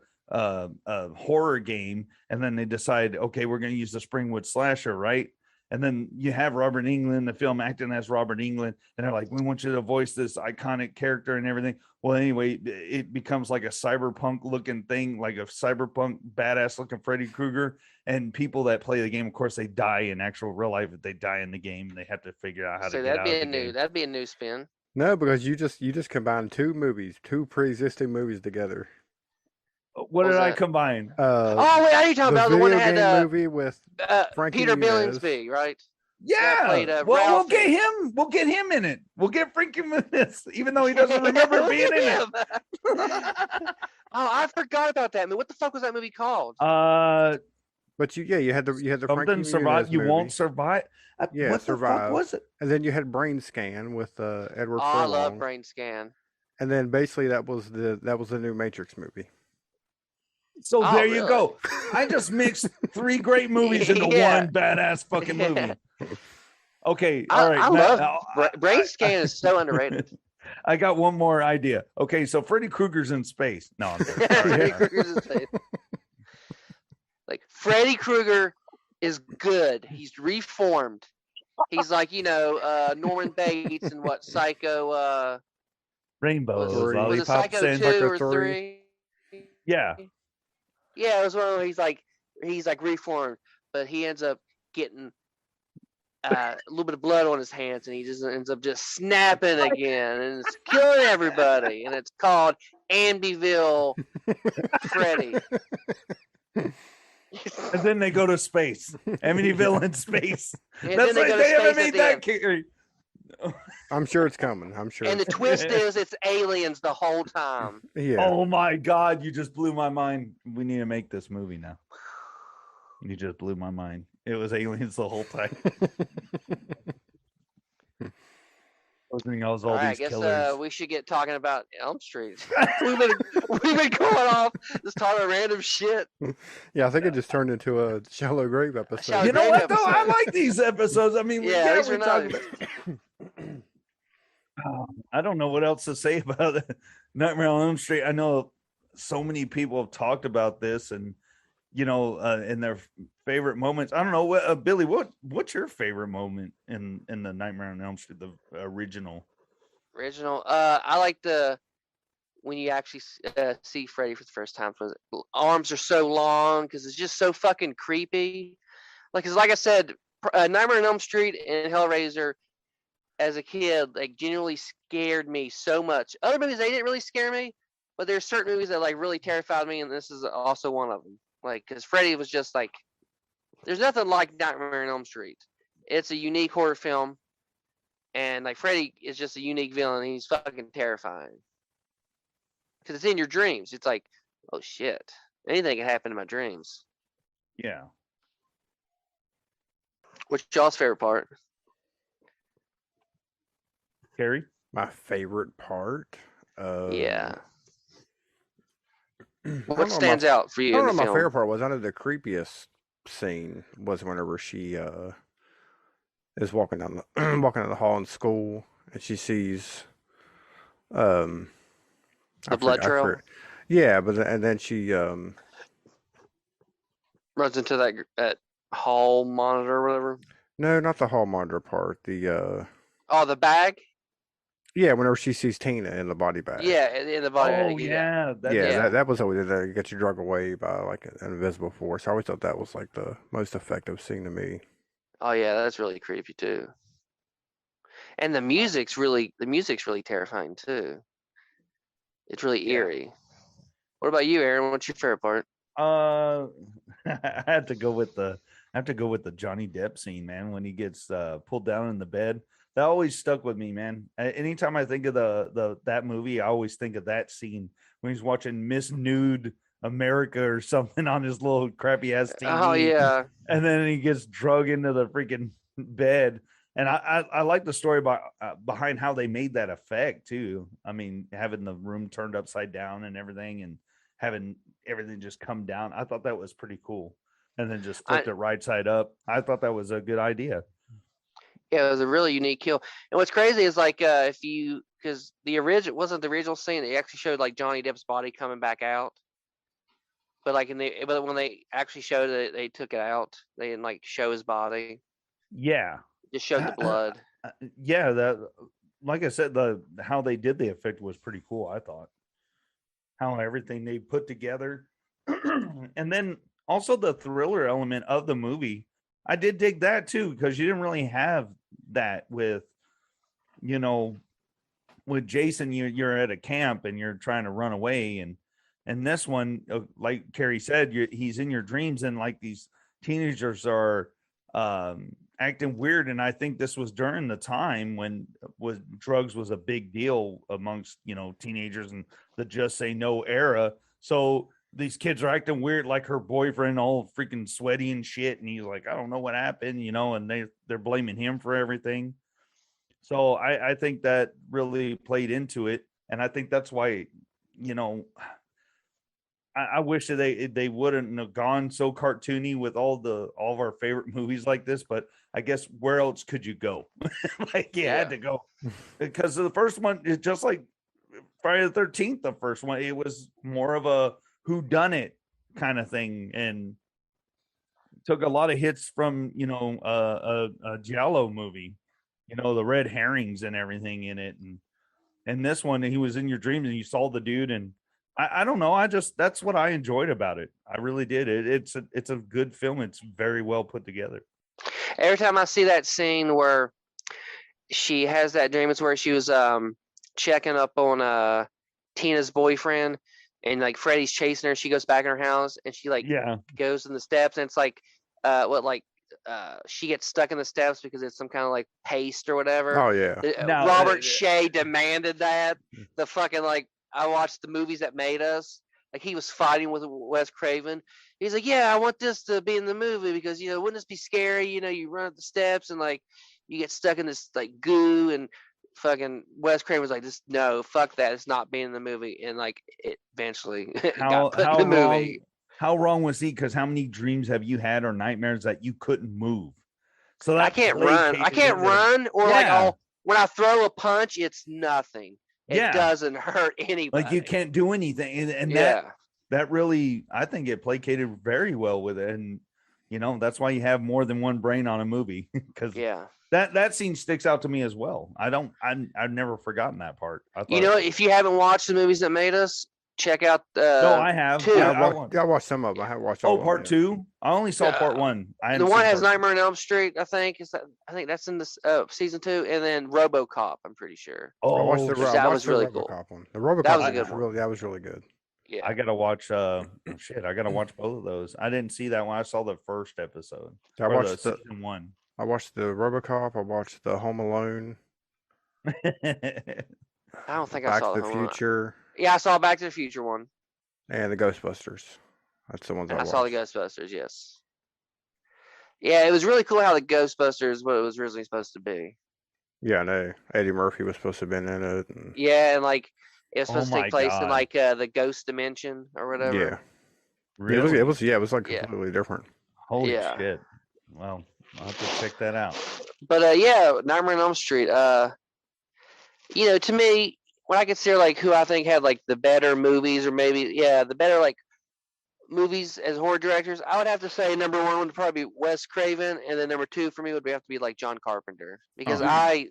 horror game, and then they decide, okay, we're going to use the Springwood slasher, right? And then you have Robert Englund, the film acting as Robert Englund, and they're like, we want you to voice this iconic character and everything. Well, anyway, it becomes like a cyberpunk looking thing, like a cyberpunk badass looking Freddy Krueger. And people that play the game, of course, they die in actual real life. If they die in the game, and they have to figure out how to get out of the game. That'd be a new spin. No, because you just combined two pre-existing movies together. What did I combine? Oh wait, are you talking about the one that had game movie with Frankie Peter Muniz. Billingsby, right? Yeah, played, well, Ralph we'll get him. We'll get him in it. We'll get Frankie Muniz, even though he doesn't remember being in it. Oh, I forgot about that. I mean, what the fuck was that movie called? But you had the Frankie Something survive. Muniz You movie. won't survive. Yeah, what Survive. the fuck was it? And then you had Brain Scan with Edward Oh, I Furlong. love Brain Scan. And then basically that was the new Matrix movie. So Oh, there you really? go. I just mixed 3 great movies into Yeah. one badass fucking movie. Okay, all right. I now- love Brain Scan is so underrated. I got one more idea. Okay, so Freddy Krueger's in space. No, I'm kidding. All right, Freddy all right. Krueger's insane. Like Freddy Krueger is good. He's reformed. He's like Norman Bates and what Psycho. Rainbows, Was it lollipops, Psycho and 2 or Psycho 3? yeah. Yeah, it was one where he's like reformed, but he ends up getting a little bit of blood on his hands, and he just ends up just snapping again, and it's killing everybody. And it's called Amityville Freddy. And then they go to space. Amityville in space. And That's then like go to they haven't space at made the that end. character. I'm sure it's coming. I'm sure. And the twist is it's aliens the whole time. Yeah. Oh my God, you just blew my mind. We need to make this movie now. You just blew my mind. It was aliens the whole time. I was all All right, I these guess killers. we should get talking about Elm Street. we've been going off just talking random shit. Yeah, I think it just turned into a Shallow Grave episode. Shallow You know great what though? I episode. like these episodes. I mean, Yeah, these we're are talking nice. I don't know what else to say about it. Nightmare on Elm Street. I know so many people have talked about this, and in their favorite moments. I don't know, Billy. What's your favorite moment in the Nightmare on Elm Street, the original? I like when you actually see Freddy for the first time. His arms are so long because it's just so fucking creepy. Like I said, Nightmare on Elm Street and Hellraiser, as a kid, like genuinely scared me so much. Other movies they didn't really scare me, but there's certain movies that like really terrified me, and this is also one of them. Like, because Freddy was just like, there's nothing like Nightmare on Elm Street. It's a unique horror film, and like Freddy is just a unique villain. He's fucking terrifying because it's in your dreams. It's like, oh shit, anything can happen in my dreams. Yeah. What's y'all's favorite part? Carrie? My favorite part. Yeah. I don't What know stands out for I you don't in know the what my film? favorite part was. I know the creepiest scene was whenever she is walking down the hall in school and she sees The blood trail? Yeah, but and then she Runs into that hall monitor or whatever. no, not the hall monitor part. The Oh, the bag. yeah, whenever she sees Tina in the body bag. Yeah, in the body Oh bag. yeah, Yeah, Yeah. that was always that get you drug away by like an invisible force. I always thought that was like the most effective scene to me. Oh yeah, that's really creepy too. And the music's really terrifying too. It's really Yeah. eerie. What about you, Aaron? What's your favorite part? I have to go with the Johnny Depp scene, man, when he gets pulled down in the bed. That always stuck with me, man. Anytime I think of that movie, I always think of that scene when he's watching Miss Nude America or something on his little crappy ass TV. Oh yeah, And then he gets drug into the freaking bed. And I like the story behind how they made that effect too. I mean, having the room turned upside down and everything, and having everything just come down. I thought that was pretty cool. And then just flipped it right side up. I thought that was a good idea. yeah, it was a really unique kill. And what's crazy is like because the original scene, they actually showed like Johnny Depp's body coming back out. But like but when they actually showed it, they took it out. They didn't like show his body. Yeah. Just showed the blood. Yeah, that like I said, how they did the effect was pretty cool, I thought. How everything they put together. And then also the thriller element of the movie. I did dig that too, because you didn't really have that with Jason. You're at a camp and you're trying to run away, and this one, like Carrie said, he's in your dreams, and like these teenagers are acting weird. And I think this was during the time when drugs was a big deal amongst teenagers and the Just Say No era. So these kids are acting weird, like her boyfriend all freaking sweaty and shit, and he's like, I don't know what happened, and they're blaming him for everything. So I think that really played into it, and I think that's why I wish that they wouldn't have gone so cartoony with all of our favorite movies like this. But I guess where else could you go? Like you had to go, because the first one is just like Friday the 13th. The first one, it was more of a whodunit kind of thing, and took a lot of hits from a Giallo movie, the red herrings and everything in it, and this one, he was in your dreams and you saw the dude, and I don't know, that's what I enjoyed about it. I really did. It's a good film. It's very well put together. Every time I see that scene where she has that dream, it's where she was checking up on Tina's boyfriend, and like Freddy's chasing her. She goes back in her house and she goes in the steps, and it's like she gets stuck in the steps because it's some kind of like paste or whatever. Oh yeah. Robert Shea demanded that. The fucking I watched the movies that made us. Like he was fighting with Wes Craven. He's like, yeah, I want this to be in the movie because wouldn't this be scary? You run up the steps and like you get stuck in this like goo, and fucking Wes Craven was like, just no, fuck that. It's not being in the movie, and like it eventually got put in the movie. How wrong was he? Because how many dreams have you had or nightmares that you couldn't move? So that I can't run, or like when I throw a punch, it's nothing. It doesn't hurt anybody. Like you can't do anything, and that really, I think it placated very well with it, and that's why you have more than one brain on a movie, because that scene sticks out to me as well. I've never forgotten that part. If you haven't watched the movies that made us, check out no, I have. Two. I watched some of them. I haven't watched all of them. Part two? I only saw part one. The one has Nightmare on Elm Street, I think. I think that's in this season 2, and then RoboCop, I'm pretty sure. Oh, I watched that was really cool. One. The RoboCop that was a good one. That was really good. Yeah, I gotta watch. I gotta watch both of those. I didn't see that one. I saw the first episode. I watched season 1. I watched the RoboCop. I watched the Home Alone. I don't think I saw Back to the Future. Yeah, I saw Back to the Future one. And the Ghostbusters. That's the ones I watched. saw the Ghostbusters, yes. Yeah, it was really cool how the Ghostbusters, what it was originally supposed to be. Yeah, I know. Eddie Murphy was supposed to have been in it. And... Yeah, and like it was supposed to take place in like the ghost dimension or whatever. Yeah. Really? It was completely different. Holy shit. Well, I'll have to check that out. But Nightmare on Elm Street, to me, when I consider like who I think had like the better movies, or maybe the better like movies as horror directors, I would have to say number one would probably be Wes Craven, and then number two for me would have to be like John Carpenter, because I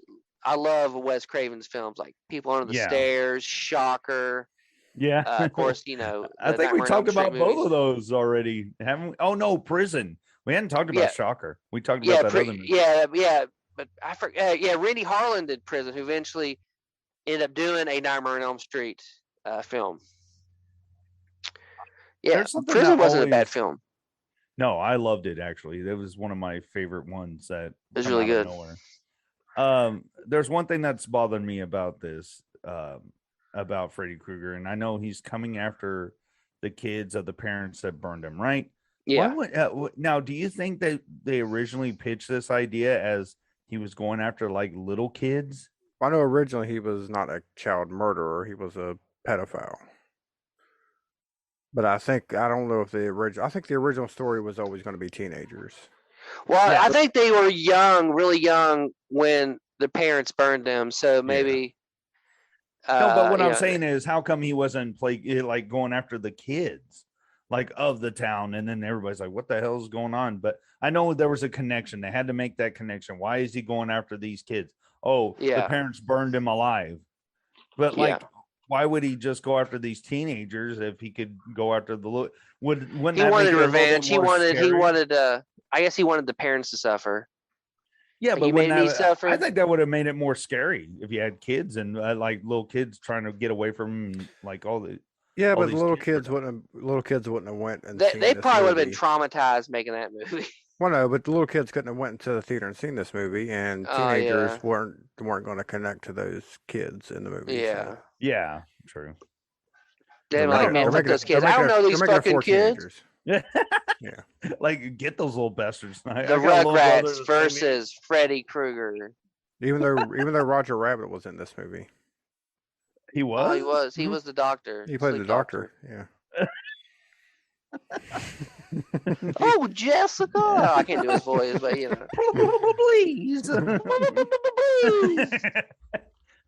love Wes Craven's films, like People Under the Stairs, Shocker. Yeah. Of course, I think we talked about both of those already, haven't we? Oh no, Prison. We hadn't talked about Shocker. We talked about that other movie. Yeah, but I forget. Randy Harlan did Prison, who eventually ended up doing a Nightmare on Elm Street film. Yeah, Prison wasn't a bad film. No, I loved it actually. That was one of my favorite ones. That it was really good. There's one thing that's bothered me about this, about Freddy Krueger, and I know he's coming after the kids of the parents that burned him, right? Yeah. Now, do you think that they originally pitched this idea as he was going after like little kids? I know originally he was not a child murderer; he was a pedophile. But I don't know if I think the original story was always going to be teenagers. Well, I think they were young, really young, when the parents burned them. So maybe. No, but what I'm saying is, how come he wasn't like going after the kids, like of the town, and then everybody's like, "What the hell is going on?" But I know there was a connection. They had to make that connection. Why is he going after these kids? Oh, the parents burned him alive. But why would he just go after these teenagers if he could go after the little? Wouldn't he wanted revenge? He wanted. I guess he wanted the parents to suffer. Yeah, but I think that would have made it more scary if you had kids and like little kids trying to get away from like all the. Yeah, but little kids wouldn't have went and they probably would have been traumatized making that movie. Well, no, but the little kids couldn't have went into the theater and seen this movie, and teenagers weren't going to connect to those kids in the movie. Yeah, so. Yeah, true. They're like, man, fuck those kids. I don't know these fucking kids. Yeah, like get those little bastards. The Rugrats versus Freddy Krueger. Even though Roger Rabbit was in this movie, he was. Oh, he was. He was the doctor. He played the doctor. Yeah. Oh, Jessica! Oh, I can't do his voice, but please,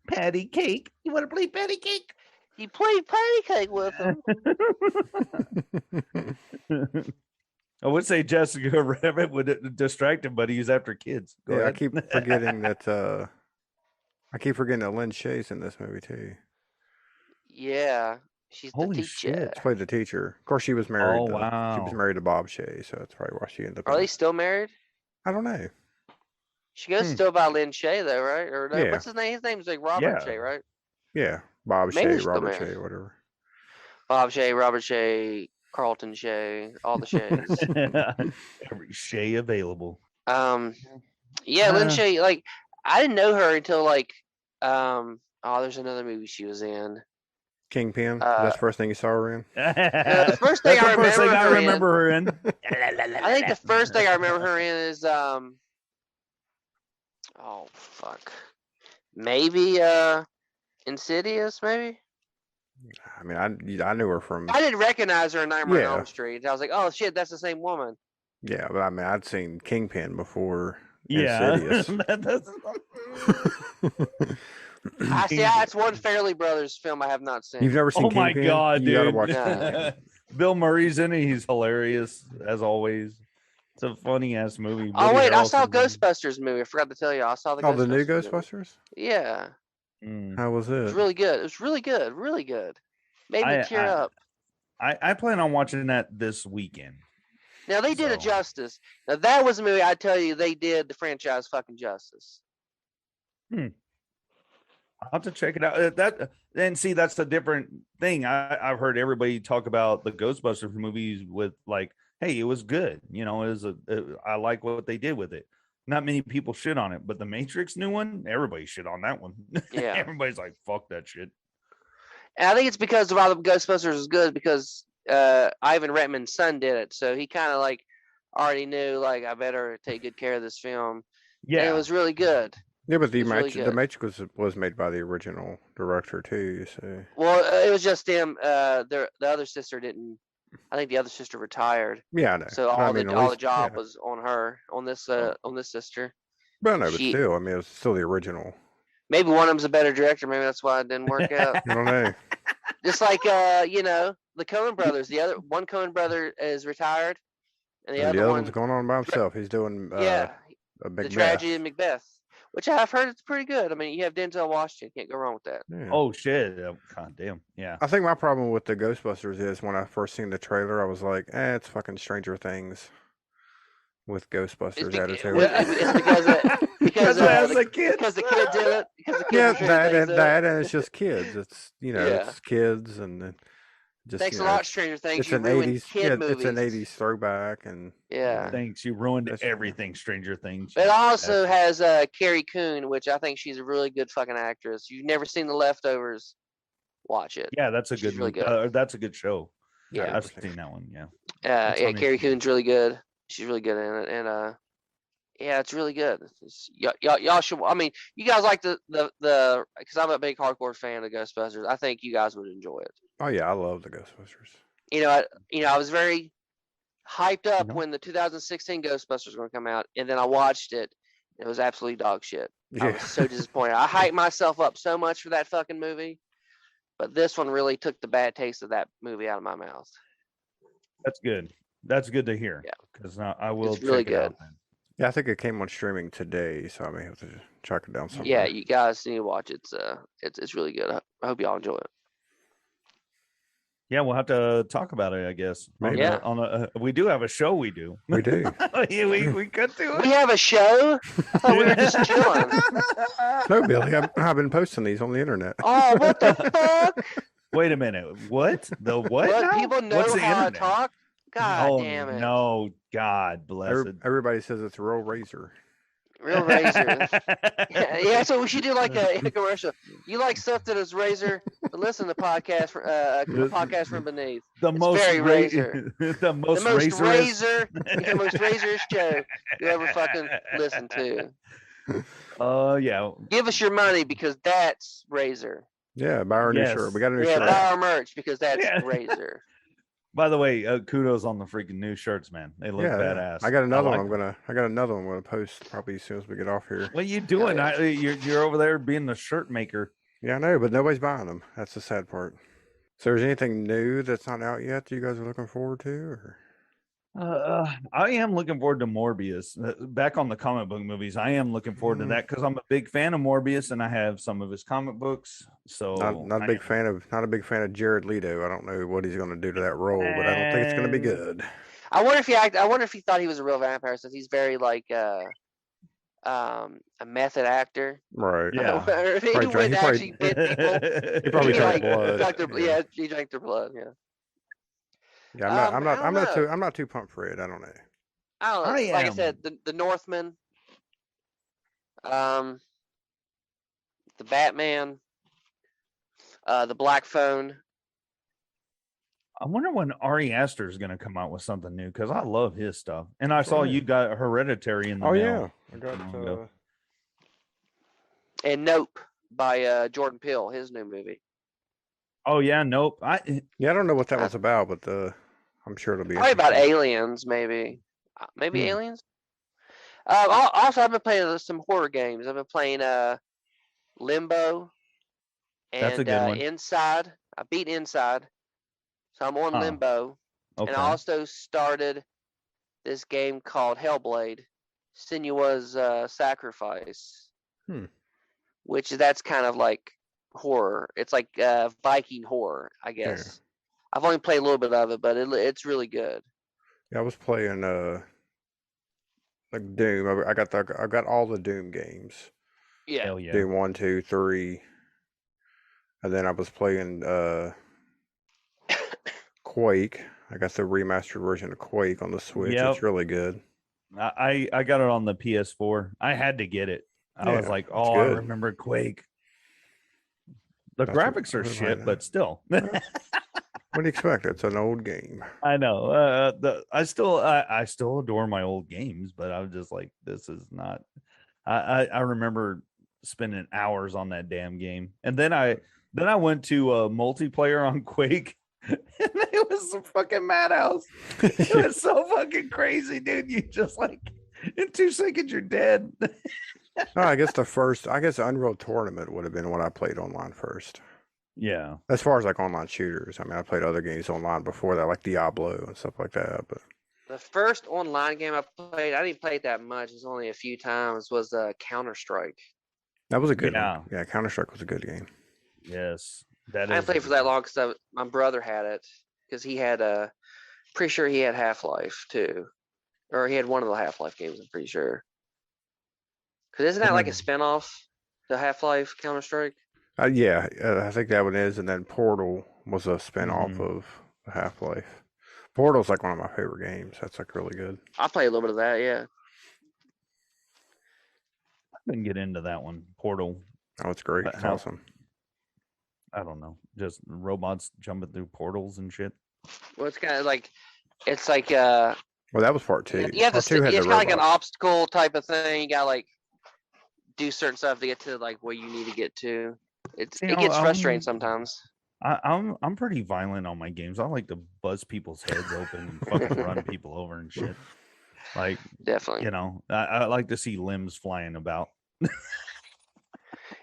patty cake. You want to play patty cake? He played patty cake with him. I would say Jessica Rabbit would distract him, but he's after kids. Go ahead. I keep forgetting that. I keep forgetting that Lynn Shaye's in this movie too. Yeah, she's the teacher. Shit. She played the teacher. Of course, she was married. Oh wow. She was married to Bob Shaye, so that's probably why she ended up. Are they still married? I don't know. She goes still by Lynn Shaye though, right? Or no, what's his name? His name's like Robert Shaye, right? Yeah, Bob Shaye, Robert Shaye, whatever. Bob Shaye, Robert Shaye, Carlton Shaye, all the Shays. Every Shaye available. Lynn Shaye. Like, I didn't know her until like, there's another movie she was in. Kingpin. That's the first thing you saw her in. The first thing I remember her in. I think the first thing I remember her in is maybe Insidious, maybe. I mean, I knew her from. I didn't recognize her in Nightmare on Elm Street. I was like, oh shit, that's the same woman. Yeah, but I mean, I'd seen Kingpin before. Yeah, Insidious. That's one Fairley Brothers film I have not seen. You've never seen Kingpin? Oh my god, dude! You gotta watch it. Bill Murray's in it. He's hilarious as always. It's a funny ass movie. Oh wait, I saw Ghostbusters movie. I forgot to tell you, I saw the. The new Ghostbusters. Yeah. How was it? It was really good. It was really good. Really good. Made me tear up. I plan on watching that this weekend. Now they did it justice. Now that was a movie I tell you they did the franchise fucking justice. I'll have to check it out. That's a different thing. I've heard everybody talk about the Ghostbusters movies with like, hey, it was good. You know, I like what they did with it. Not many people shit on it, but the Matrix new one, everybody shit on that one. Yeah. Everybody's like, fuck that shit. And I think it's because of why the Ghostbusters is good, because Ivan Reitman's son did it. So he kind of like already knew, like, I better take good care of this film. Yeah. And it was really good. Yeah, but the Matrix was made by the original director too. So. Well, it was just them. The other sister didn't. I think the other sister retired. Yeah, I know. So all the job was on her, on this sister. But no, but still, I mean, it was still the original. Maybe one of them's a better director. Maybe that's why it didn't work out. I don't know. Just like you know, the Coen brothers. The other one Coen brother is retired, and the And the other other one, one's going on by himself. He's doing yeah, a the Macbeth. tragedy of Macbeth, which I've heard it's pretty good. I mean, you have Denzel Washington. Can't go wrong with that. Yeah. Oh shit! God damn. Yeah. I think my problem with the Ghostbusters is when I first seen the trailer, I was like, it's fucking Stranger Things with Ghostbusters added to it. It's because as a kid. because the kid did it. Because the kid Yeah, was Stranger Things did it. and it's just kids. It's it's kids and then just Thanks a lot, Stranger Things. It's You an ruined 80s kid movies. it's an 80s throwback and Yeah. Thanks. You ruined That's- everything, Stranger Things. But it also has Carrie Coon, which I think she's a really good fucking actress. You've never seen The Leftovers? Watch it. Yeah, that's a She's good really good. That's a good show. Yeah. I've seen that one. Yeah. Yeah, on Carrie HBO. Coon's really good. She's really good in it, and yeah, it's really good. Y'all should. I mean, you guys like the because I'm a big hardcore fan of Ghostbusters. I think you guys would enjoy it. Oh yeah, I love the Ghostbusters. I was very hyped up No. when the 2016 Ghostbusters were going to come out, and then I watched it. It was absolutely dog shit. I Yeah. was so disappointed. I hyped myself up so much for that fucking movie, but this one really took the bad taste of that movie out of my mouth. That's good. That's good to hear. Yeah. Because I will It's really check it out. good. Then. Yeah, I think it came on streaming today, so I may have to track it down somewhere. Yeah, you guys need to watch it. It's really good. I hope y'all enjoy it. Yeah, we'll have to talk about it, I guess. Maybe. Yeah. We do have a show we do. We do. Yeah, we could do We it. have a show. I thought we were just chilling. No, Billy, I've been posting these on the internet. Oh, what the fuck? Wait a minute. What? The what? What? now? People know What's the how internet? to talk? God oh, damn it. No, God bless it. Everybody says it's a real razor. Real razor. Yeah, so we should do like a commercial. You like stuff that is razor, but listen to podcast from beneath. The It's most very razor. the The most, most razorous- the most razorous show you ever fucking listen to. Yeah. Give us your money because that's razor. Yeah, buy our new Yes. shirt. We got a new Yeah, shirt. buy our merch because that's Yeah. razor. By the way, kudos on the freaking new shirts, man. They look Yeah, badass. I got another like one. I got another one. I'm gonna post probably as soon as we get off here. What are you doing? yeah. You're over there being the shirt maker. Yeah, I know, but nobody's buying them. That's the sad part. So, is anything new that's not out yet that you guys are looking forward to? Or? I am looking forward to Morbius. Back on the comic book movies, I am looking forward to that because I'm a big fan of Morbius and I have some of his comic books. So Not a big fan of Jared Leto. I don't know what he's going to do to that role, but I don't think it's going to be good. I wonder if he thought he was a real vampire since he's very like a method actor. Right. Yeah. Or if he Probably wouldn't drank- actually bit people. He probably He, drank like, blood. drank their- yeah, he drank their blood. Yeah. Yeah, I don't know. I'm not too pumped for it. I don't know. I don't know. I Like I am. said, the Northman, the Batman, the Black Phone. I wonder when Ari Aster is going to come out with something new because I love his stuff. And I saw Yeah. you got Hereditary in the Oh mail. yeah, I got. Long ago. And Nope by Jordan Peele, his new movie. Oh yeah, nope. Yeah, I don't know what that was about, but I'm sure it'll be Probably about interesting. aliens, maybe. Maybe Hmm. aliens. Also, I've been playing some horror games. I've been playing Limbo and That's a good one. Inside. I beat Inside, so I'm on Oh, Limbo. Okay. And I also started this game called Hellblade: Sinua's Sacrifice, Hmm. which that's kind of like horror. It's like Viking horror, I guess. I've only played a little bit of it, but it's really good. Yeah, I was playing like Doom. I got all the Doom games. Yeah. Hell yeah. Doom 1, 2, 3. And then I was playing Quake. I got the remastered version of Quake on the Switch. Yep. It's really good. I got it on the PS4. I had to get it. I was Yeah, like, it's oh, I good. remember Quake. The That's what- graphics are that's shit, mine. but still. What do you expect? It's an old game. I know. I still adore my old games, but I was just like, this is not. I remember spending hours on that damn game, and then I went to multiplayer on Quake, and it was a fucking madhouse. It was so fucking crazy, dude. You just like in 2 seconds you're dead. No, I guess Unreal Tournament would have been what I played online first. Yeah. As far as like online shooters, I mean, I played other games online before that, like Diablo and stuff like that. But The first online game I played, I didn't play it that much. It was only a few times. Was Counter-Strike. that was a good one. Yeah. Yeah, Counter-Strike was a good game. Yes. That I is didn't play it for that long because my brother had it. Because he had pretty sure he had Half-Life too, or he had one of the Half-Life games. I'm pretty sure. Because isn't that like a spinoff, the Half-Life Counter-Strike? Yeah, I think that one is, and then Portal was a spin-off Mhm. of Half-Life. Portal's like one of my favorite games. That's like really good. I played a little bit of that. Yeah. I couldn't get into that one. Portal. Oh, it's great. But It's how- awesome. I don't know. Just robots jumping through portals and shit. Well, it's kind of like it's like Well, that was part two. you have to. Part two had It's the kind of like an robots. obstacle type of thing. You gotta like do certain stuff to get to like where you need to get to. It You know, gets frustrating sometimes. I'm pretty violent on my games. I like to buzz people's heads open and fucking run people over and shit. Like, Definitely. you know, I like to see limbs flying about.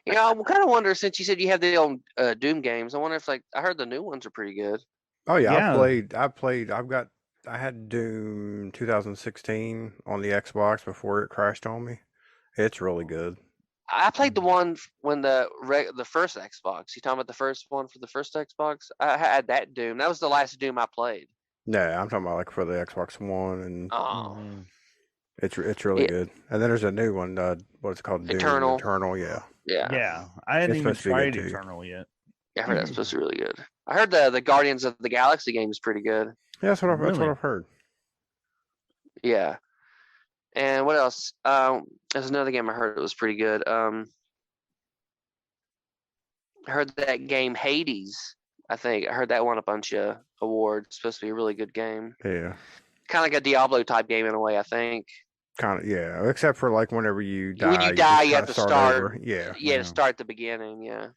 You know, I'm kind of wonder since you said you have the old Doom games. I wonder if like I heard the new ones are pretty good. Oh yeah, Yeah. I had Doom 2016 on the Xbox before it crashed on me. It's really good. I played the one when the first Xbox. You talking about the first one for the first Xbox? I had that Doom. That was the last Doom I played. No, I'm talking about like for the Xbox One, and Oh, Mhm. it's really Yeah. good. And then there's a new one, what's it called? Doom Eternal. Eternal, yeah. yeah. Yeah, I hadn't It's even supposed to be good tried too. Eternal yet. I heard that's supposed to be really good. I heard the Guardians of the Galaxy game is pretty good. Yeah, that's what Really? I've heard. Yeah. And what else? There's another game I heard it was pretty good. I heard that game Hades. I think I heard that won a bunch of awards. It's supposed to be a really good game. Yeah, Kind of like a Diablo type game in a way. I think. kind of. Yeah, except for like whenever you die, When you just die, you kinda have to start. over. Yeah. Yeah, Yeah. to start at the beginning. Yeah.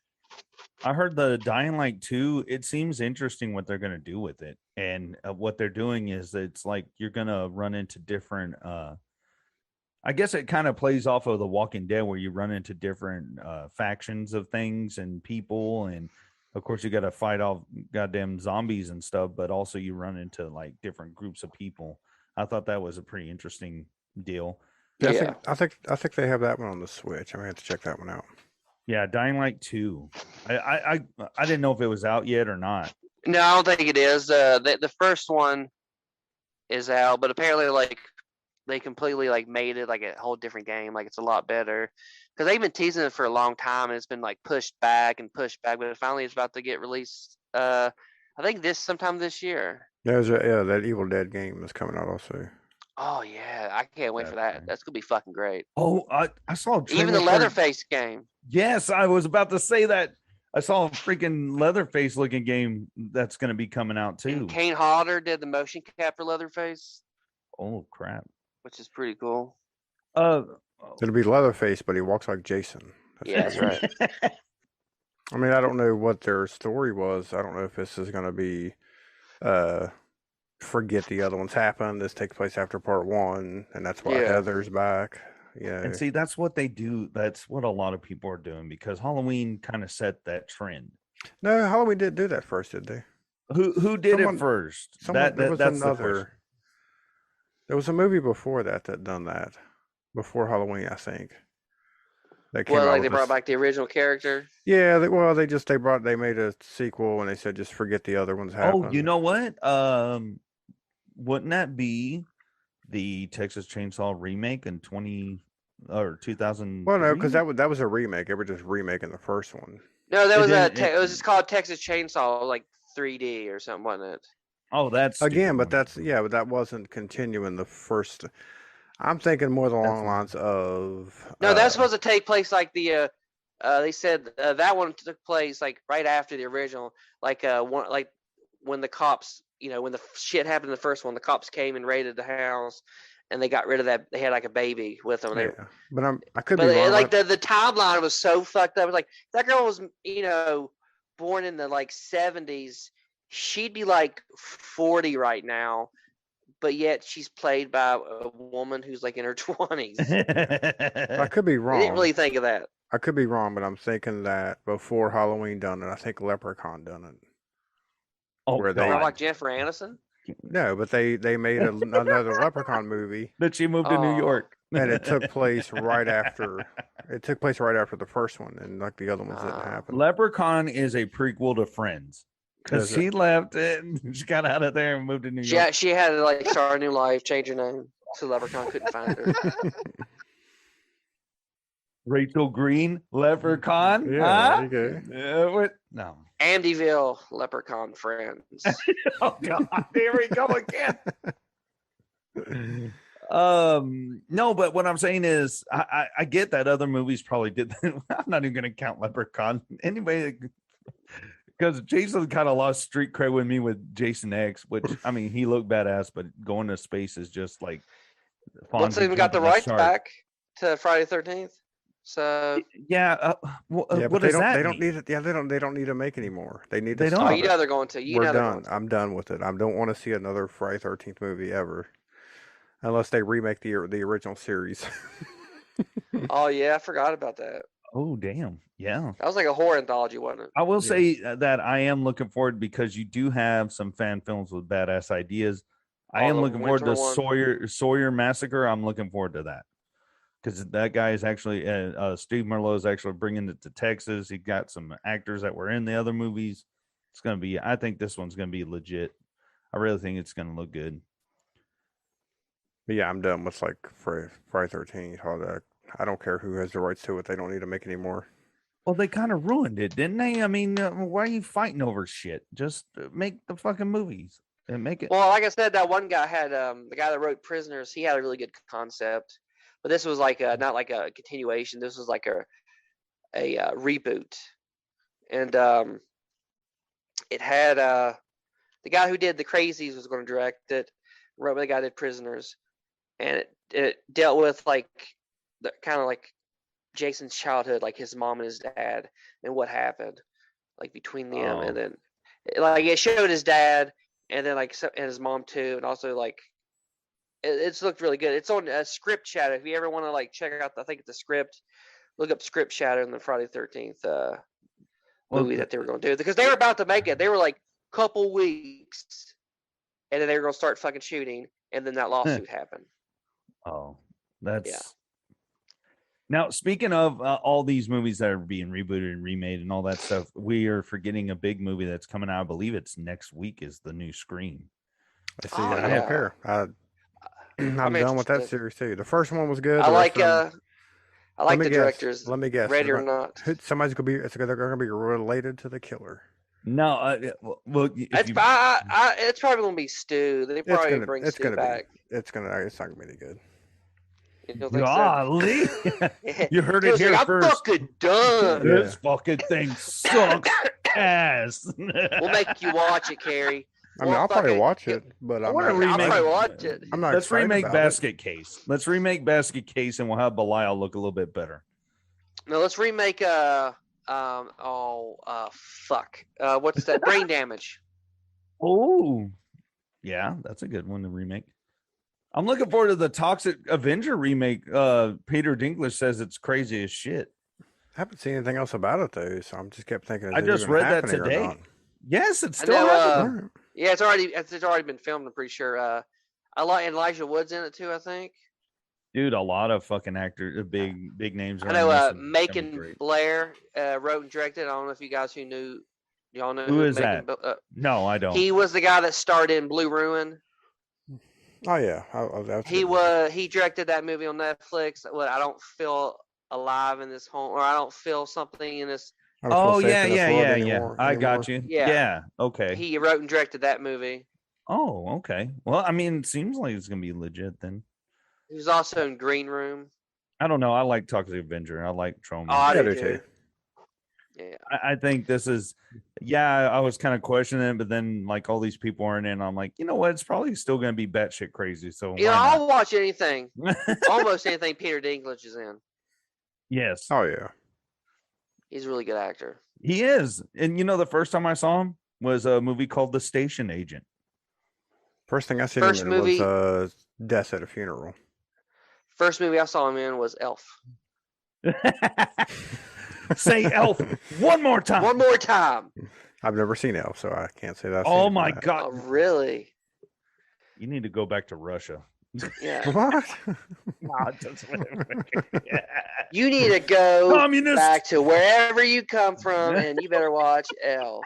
I heard the Dying Light 2, it seems interesting what they're going to do with it. And what they're doing is it's like you're going to run into different I guess it kind of plays off of The Walking Dead where you run into different factions of things and people, and of course you got to fight off goddamn zombies and stuff, but also you run into like different groups of people. I thought that was a pretty interesting deal. Yeah, Yeah. I think they have that one on the Switch. I'm gonna have to check that one out. Yeah, Dying Light 2. I didn't know if it was out yet or not. No, I don't think it is. The first one is out, but apparently like they completely like made it like a whole different game. Like it's a lot better because they've been teasing it for a long time and it's been like pushed back and pushed back, but finally it's about to get released. I think sometime this year. That Evil Dead game is coming out also. Oh yeah, I can't wait for That's that. right. That's gonna be fucking great. Oh, I saw a Even the trailer for- Leatherface game. Yes, I was about to say that. I saw a freaking Leatherface looking game that's going to be coming out too. And Kane Hodder did the motion cap for Leatherface, Oh crap! which is pretty cool. It'll be Leatherface, but he walks like Jason. Yeah, that's right. I mean, I don't know what their story was. I don't know if this is going to be forget the other ones happened. This takes place after part one, and that's why Yeah. Heather's back. Yeah. And see, that's what they do. That's what a lot of people are doing because Halloween kind of set that trend. No, Halloween didn't do that first, did they? Who did Someone- it first? There was That's the question. another. There was a movie before that done that. Before Halloween, I think. That came Well, out like they with brought this- back the original character. Yeah, they made a sequel and they said just forget the other ones happened. Oh, you know what? Wouldn't that be the Texas Chainsaw remake in 2000? Well, no, because that was a remake. They were just remaking the first one. No, that It was didn't- it was just called Texas Chainsaw, like 3D or something, wasn't it? Oh, that's Again, but stupid. but that wasn't continuing the first. I'm thinking more along That's the not- lines of. No, that's supposed to take place like the. They said that one took place like right after the original, like one like when the cops, when the shit happened in the first one, the cops came and raided the house, and they got rid of that. They had like a baby with them. Yeah, but I could But be wrong. like the timeline was so fucked up. It was like that girl was born in the like 70s. She'd be like 40 right now, but yet she's played by a woman who's like in her 20s. I could be I wrong. didn't really think of that. I could be wrong, but I'm thinking that before Halloween done it, I think Leprechaun done it. Oh, Where they- Or God. like Jennifer Aniston. No, but they made another Leprechaun movie, That she moved to New Oh. York. and it took place right after. It took place right after the first one, and like the other ones didn't Ah. happen. Leprechaun is a prequel to Friends. Because Is it? she left and she got out of there and moved to New York. She had to like start a new life, change her name, so Leprechaun couldn't find her. Rachel Green, Leprechaun. Yeah, huh? there you go. What? No. Amityville Leprechaun Friends. Oh God! Here we go again. No, but what I'm saying is, I get that other movies probably did that. I'm not even going to count Leprechaun anyway, because Jason kind of lost street cred with me with Jason X, which I mean he looked badass, but going to space is just like. Once Fonzie they got the jumping a rights shark. back to Friday 13th. So Yeah, Yeah, what but does that they don't mean? need it. Yeah, they don't need to make anymore. They need They to don't. oh, stop you it. know they're going to. You We're know they're done. going to. I'm done with it. I don't want to see another Friday 13th movie ever, unless they remake the original series. Oh yeah, I forgot about that. Oh damn! Yeah. That was like a horror anthology, wasn't it? I will Yeah. say that I am looking forward because you do have some fan films with badass ideas. I Oh, am the looking forward to winter one. Sawyer Massacre. I'm looking forward to that because that guy is actually Steve Merlot is actually bringing it to Texas. He got some actors that were in the other movies. It's gonna be. I think this one's gonna be legit. I really think it's gonna look good. But yeah, I'm done with like Friday 13th. All that. I don't care who has the rights to it. They don't need to make any more. Well, they kind of ruined it, didn't they? I mean, why are you fighting over shit? Just make the fucking movies and make it. Well, like I said, that one guy had the guy that wrote Prisoners. He had a really good concept, but this was like not like a continuation. This was like a reboot, and it had the guy who did The Crazies was going to direct it. Wrote the guy that did Prisoners, and it dealt with like the kind of like Jason's childhood, like his mom and his dad, and what happened like between them, and then like it showed his dad, and then like and his mom too, and also like it's looked really good. It's on Script Shadow. If you ever want to like check out, I think it's a script. Look up Script Shadow in the Friday 13th movie that they were going to do, because they were about to make it. They were like couple weeks, and then they were going to start fucking shooting, and then that lawsuit happened. Oh, that's Now, speaking of all these movies that are being rebooted and remade and all that stuff, we are forgetting a big movie that's coming out. I believe it's next week. Is the new Scream? I see. Oh, I yeah. don't care. I'm done with that interested. series too. The first one was good. I the like rest of them- I like me the guess. directors. Let me guess. Ready They're or gonna- not? Somebody's gonna be. They're gonna be related to the killer. No, well, if It's, you, it's probably gonna be Stu. They probably bring It's Stu gonna back. be. It's not gonna be any good. You don't think so? golly, you heard it Stu's here like, I'm first. fucking done. Yeah. This fucking thing sucks ass. We'll make you watch it, Carrie. I mean, Well, I'll probably fucking- watch it, but I'm wanna not. I'll remake- probably watch it. I'm not. Let's excited remake about it. Basket Case. Let's remake Basket Case, and we'll have Belial look a little bit better. No, let's remake fuck. What's that? Brain Damage. Oh, yeah, that's a good one to remake. I'm looking forward to the Toxic Avenger remake. Peter Dinklage says it's crazy as shit. I haven't seen anything else about it though, so I'm just kept thinking. Is I it just even read that happening or today. not? Yes, it's I still know, happening. All right. Yeah, it's already been filmed. I'm pretty sure. I like Elijah Wood's in it too. I think. Dude, a lot of fucking actors, big names. I are know. in this, and it's gonna be Macon great. Blair wrote and directed. I don't know if you guys y'all know Who is Macon, that? No, I don't. He was the guy that starred in Blue Ruin. Oh yeah, He directed that movie on Netflix. What, I don't feel alive in this home, or I don't feel something in this. I don't feel Oh safe yeah, in this yeah, world yeah, anymore- yeah. I got anymore. you. Yeah. Yeah. Okay. He wrote and directed that movie. Oh, okay. Well, I mean, it seems like it's gonna be legit then. He was also in Green Room. I don't know. I like Toxic Avenger. I like Troma. Oh, I Yeah, do do too. too. Yeah. I think this is, yeah, I was kind of questioning it, but then like all these people are in it, and I'm like, you know what? It's probably still going to be batshit crazy. So, You know, why I'll watch anything, not? almost anything Peter Dinklage is in. Yes, Oh yeah. He's a really good actor. he is. And you know, the first time I saw him was a movie called The Station Agent. First thing I seen First him in movie- was Death at a Funeral. First movie I saw him in was Elf. Say Elf one more time. One more time. I've never seen Elf, so I can't say that. I've Oh seen him in my that. god! Oh, really? You need to go back to Russia. Yeah. What? You need to go Communist. back to wherever you come from, and you better watch Elf.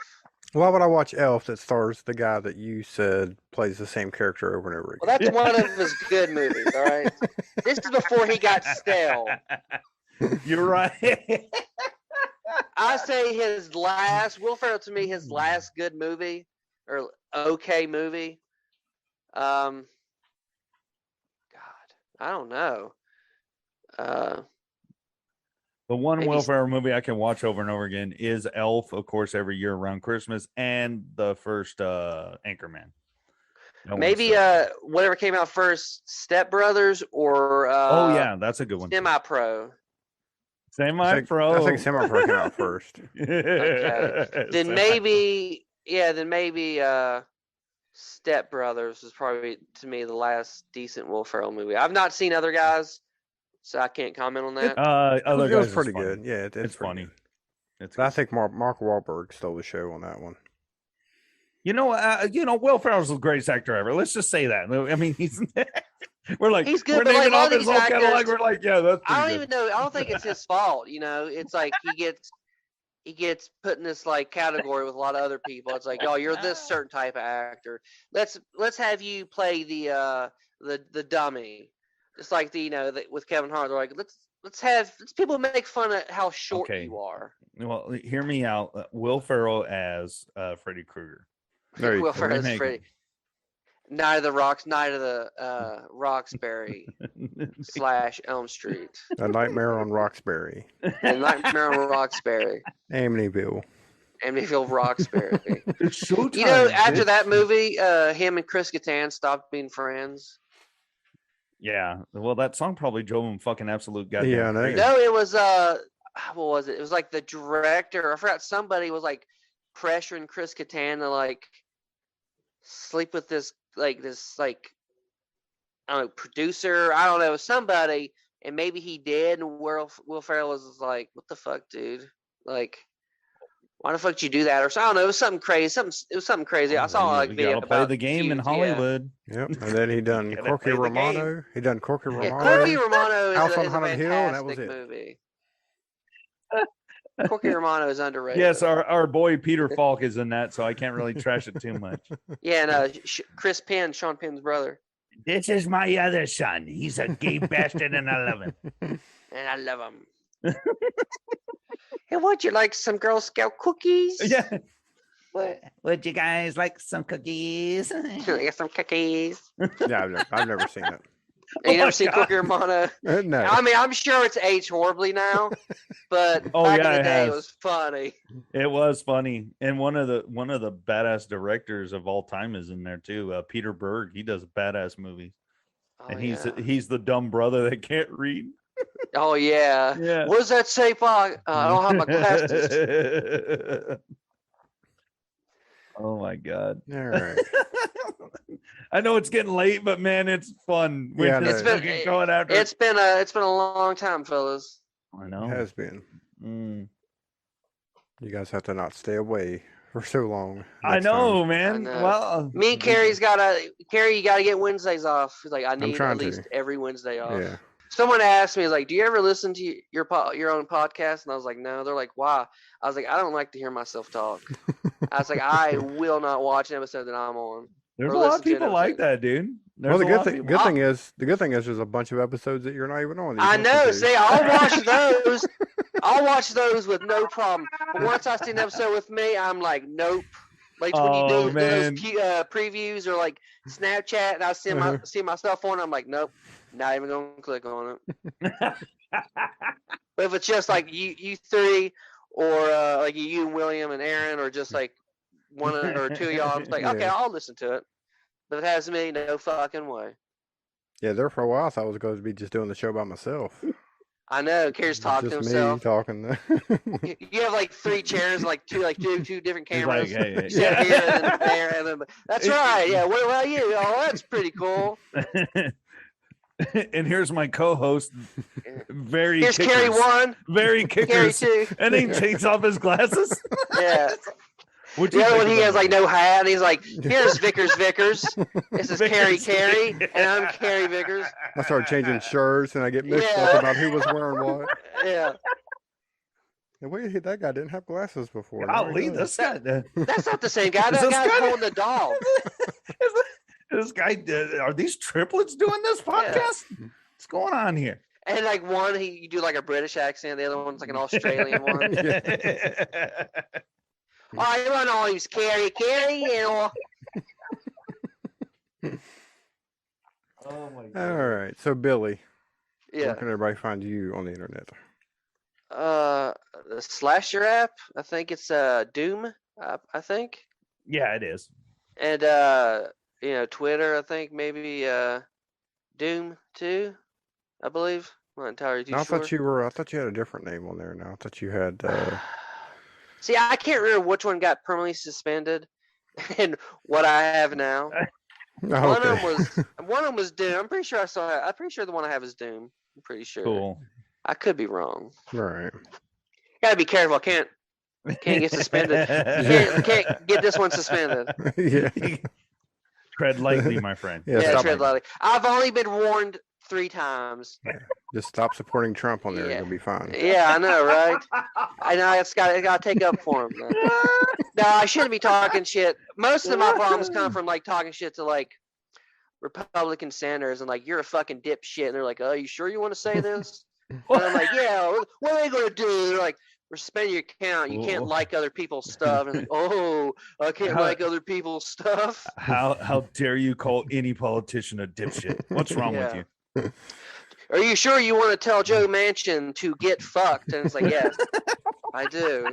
Why would I watch Elf that stars the guy that you said plays the same character over and over Well, again? that's one of his good movies, all right? This is before he got stale. You're right. I say his last, Will Ferrell to me, his last good movie, or okay movie. God, I don't know. The one Maybe Will s- Ferrell movie I can watch over and over again is Elf, of course, every year around Christmas, and the first Anchorman. That one's Maybe so good. whatever came out first, Step Brothers or Oh yeah, that's a good one. Semi Pro. Semi-pro. I think Semi-Pro came out first. Okay. Then maybe Step Brothers is probably to me the last decent Will Ferrell movie. I've not seen other guys, so I can't comment on that. Other It guys was is pretty funny. good. Yeah, It's pretty funny. good. It's But I good. think Mark Wahlberg stole the show on that one. Will Ferrell's the greatest actor ever. Let's just say that. I mean, we're like, He's good, we're but like naming a lot off of his these whole catalog. actors- We're like, yeah, that's I don't pretty even know. I don't think it's his fault. It's like he gets put in this like category with a lot of other people. It's like, oh, you're this certain type of actor. Let's have you play the dummy, just like with Kevin Hart. They're like, let's people make fun of how short Okay. you are. Well, hear me out. Will Ferrell as Freddy Krueger. There you Will go. Ferrell's Remake Freddy. Night of the Roxbury / Elm Street. A Nightmare on Roxbury. And Nightmare on Roxbury. Amityville. Amityville Roxbury. It's showtime. After that movie, him and Chris Kattan stopped being friends. Yeah. Well, that song probably drove him fucking absolute goddamn Yeah, I know. crazy. No, it was what was it? It was like the director. I forgot. Somebody was like pressuring Chris Kattan to like sleep with this I don't know, producer. I don't know, somebody, and maybe he did. And Will Ferrell was like, "What the fuck, dude? Like, why the fuck did you do that?" Or so I don't know. It was something crazy. It was something crazy. I saw like you video gotta play about the game in feuds, yeah. Hollywood. Yep. And then he done Gotta Corky play the Romano. He done Corky Yeah, Romano. Corky Romano House is on a Haunted Hill, and that was fantastic it. movie. Corky Romano is underrated. Yes, our boy Peter Falk is in that, so I can't really trash it too much. Yeah, no, Chris Penn, Sean Penn's brother, This is my other son. He's a gay bastard, and I love him. and I love him. Hey, would you like some Girl Scout cookies? Yeah. What? Would you guys like some cookies? Get some cookies. Yeah, I've never seen it. You Oh never my seen God. Corky Romano? No. I mean, I'm sure it's aged horribly now, but Oh, back yeah, in the it day, has. it was funny. It was funny, and one of the badass directors of all time is in there too. Peter Berg. He does badass movies, Oh, and yeah. he's the dumb brother that can't read. Oh, yeah. Yeah. What does that say, Bob? I don't have my glasses. Oh my God. All right. I know it's getting late, but man, it's fun. When Yeah, I know. it's fucking going after. It's been a long time, fellas. I It know. has been. Mm. You guys have to not stay away for so long. I next know, time. man. I know. Well, Me and Carrie, you gotta get Wednesdays off. He's like, I need trying at to. least every Wednesday off. Yeah. Someone asked me, like, do you ever listen to your own podcast? And I was like, no. They're like, why? I was like, I don't like to hear myself talk. I was like, I will not watch an episode that I'm on. there's or a lot listen of to an people like episode. that, dude. There's Well, the a good lot of thing, people- the good thing is, there's a bunch of episodes that you're not even on. that you I can know. listen to. See, I'll watch those. I'll watch those with no problem. But once I see an episode with me, I'm like, nope. Like when you Oh, do man. those previews or like Snapchat, and I see myself on, I'm like, nope, not even gonna click on it. But if it's just like you three, or like you and William and Aaron, or just like one or two of y'all, I'm just like, okay, Yeah. I'll listen to it. But if it has me, no fucking way. Yeah, there for a while, I thought I was going to be just doing the show by myself. I know. Carrie's talking to Just himself. me talking. You have like 3 chairs, like two different He's like, cameras. hey, You sit here and then there, and then that's right. Yeah. What about you? Oh, that's pretty cool. And here's my co-host, very Here's kickers, Carrie 1, very Carrie kickers, 2. and he takes off his glasses. Yeah. What'd The you other think one, he about has like that? no hat. And he's like, here's Vickers. This is Vickers. Carrie, and I'm Carrie Vickers. I started changing shirts, and I get mixed up Yeah. about who was wearing what. Yeah. And wait, that guy didn't have glasses before. Now he Golly, does. this guy. That's not the same guy. Is That this guy's guy- holding a dog. This guy, are these triplets doing this podcast? What's going on here? And like one, you do like a British accent. The other one's like an Australian one. Oh, everyone always Carrie, you know. Oh my god. All right. So, Billy, where Yeah. can everybody find you on the internet? The slasher app. I think it's Doom. I think. Yeah, it is. And Twitter. I think maybe Doom too. I believe. I'm not entirely too No, I sure. thought you had a different name on there now. I thought you had. See, I can't remember which one got permanently suspended, and what I have now. One of them was Doom. I'm pretty sure I'm pretty sure the one I have is Doom. I'm pretty sure. Cool. I could be wrong. Right. Gotta be careful. I can't get suspended. Can't get this one suspended. Yeah. Tread lightly, my friend. Yeah, Yeah, stop tread lightly. I've only been warned 3 times. Just stop supporting Trump on there, and Yeah. you'll be fine. Yeah, I know, right? I know it's got to take up for him. No, I shouldn't be talking shit. Most of my problems come from like talking shit to like Republican senators and like you're a fucking dipshit, and they're like, "Oh, you sure you want to say this?" And I'm like, "Yeah, what are they gonna do?" They're like, "We're suspending your account. You can't like other people's stuff." And I'm like, "Oh, I can't like other people's stuff." How dare you call any politician a dipshit? What's wrong with Yeah. you? Are you sure you want to tell Joe Manchin to get fucked? And it's like, yes, I do.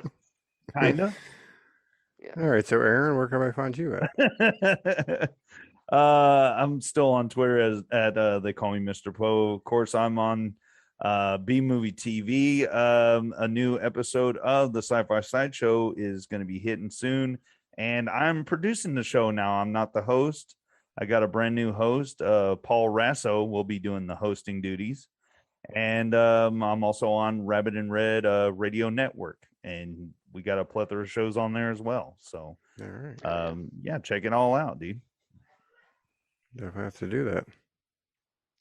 Kinda. All right. So, Aaron, where can I find you at? I'm still on Twitter at they call me Mr. Poe. Of course, I'm on B Movie TV. A new episode of the Sci-Fi Sideshow is going to be hitting soon, and I'm producing the show now. I'm not the host. I got a brand new host. Paul Rasso will be doing the hosting duties, and I'm also on Rabbit and Red Radio Network, and we got a plethora of shows on there as well. So, All right. yeah, check it all out, dude. Definitely have to do that.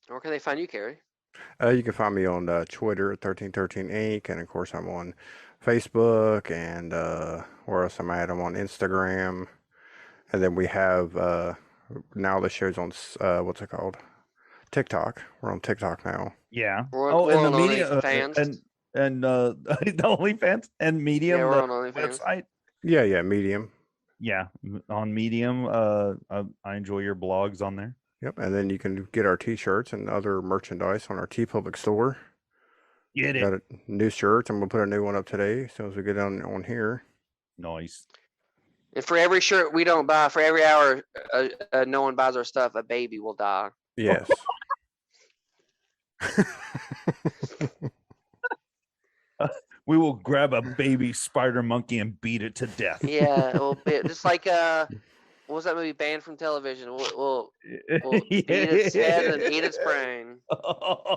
Where can they find you, Carrie? You can find me on Twitter at 1313 Inc. And of course, I'm on Facebook and where else am I at? I'm on Instagram. And then we have now the show's on what's it called? TikTok. We're on TikTok now. Yeah. We're and on the media OnlyFans. and the OnlyFans and Medium, Yeah, we're the on OnlyFans. website. Yeah, Medium. Yeah, on Medium. I enjoy your blogs on there. Yep. And then you can get our T-shirts and other merchandise on our TeePublic store. Get it. Got new shirts. I'm gonna put a new one up today as soon as we get on here. Nice. And for every shirt we don't buy, for every hour no one buys our stuff, a baby will die. Yes. We will grab a baby spider monkey and beat it to death. Yeah, it will be just like what was that movie banned from television? We'll beat its head and eat its brain.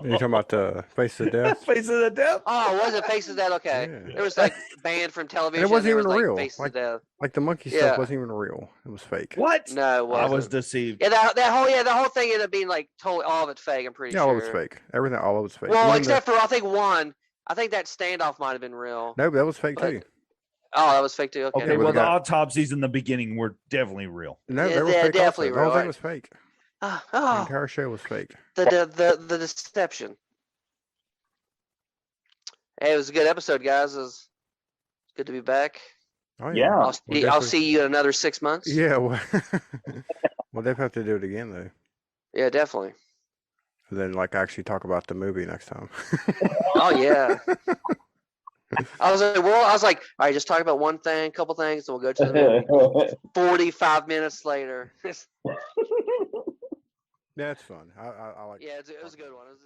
You're talking about Face of Death? Face of the Death. Oh, was it Faces of Death? Okay, Yeah. it was like banned from television. And it wasn't there even was, like, real. Faces of Death. Like the monkey Yeah. stuff wasn't even real. It was fake. What? No, it I wasn't. was deceived. Yeah, the whole thing ended up being like totally all of it fake. I'm pretty Yeah, sure. all of it's fake. Everything, all of it's fake. Well, Even except for I think one. I think that standoff might have been real. no, that was fake But- too. Oh, that was fake too. Okay. Okay, Yeah, well, we the got- autopsies in the beginning were definitely real. No, Yeah, they were they're fake. definitely Also. The whole real. thing was fake. The Oh, entire show was fake. the deception. Hey, it was a good episode, guys. It was good to be back. Oh Yeah. I'll We'll see, definitely- I'll see you in another 6 months. Yeah. Well, we'll definitely have to do it again though. Yeah, definitely. And then like actually talk about the movie next time. Oh yeah. I was like, all right, just talk about one thing, couple things, and we'll go to the movie. 45 minutes later. Yeah, it's fun. I like. Yeah, it was a good one. It was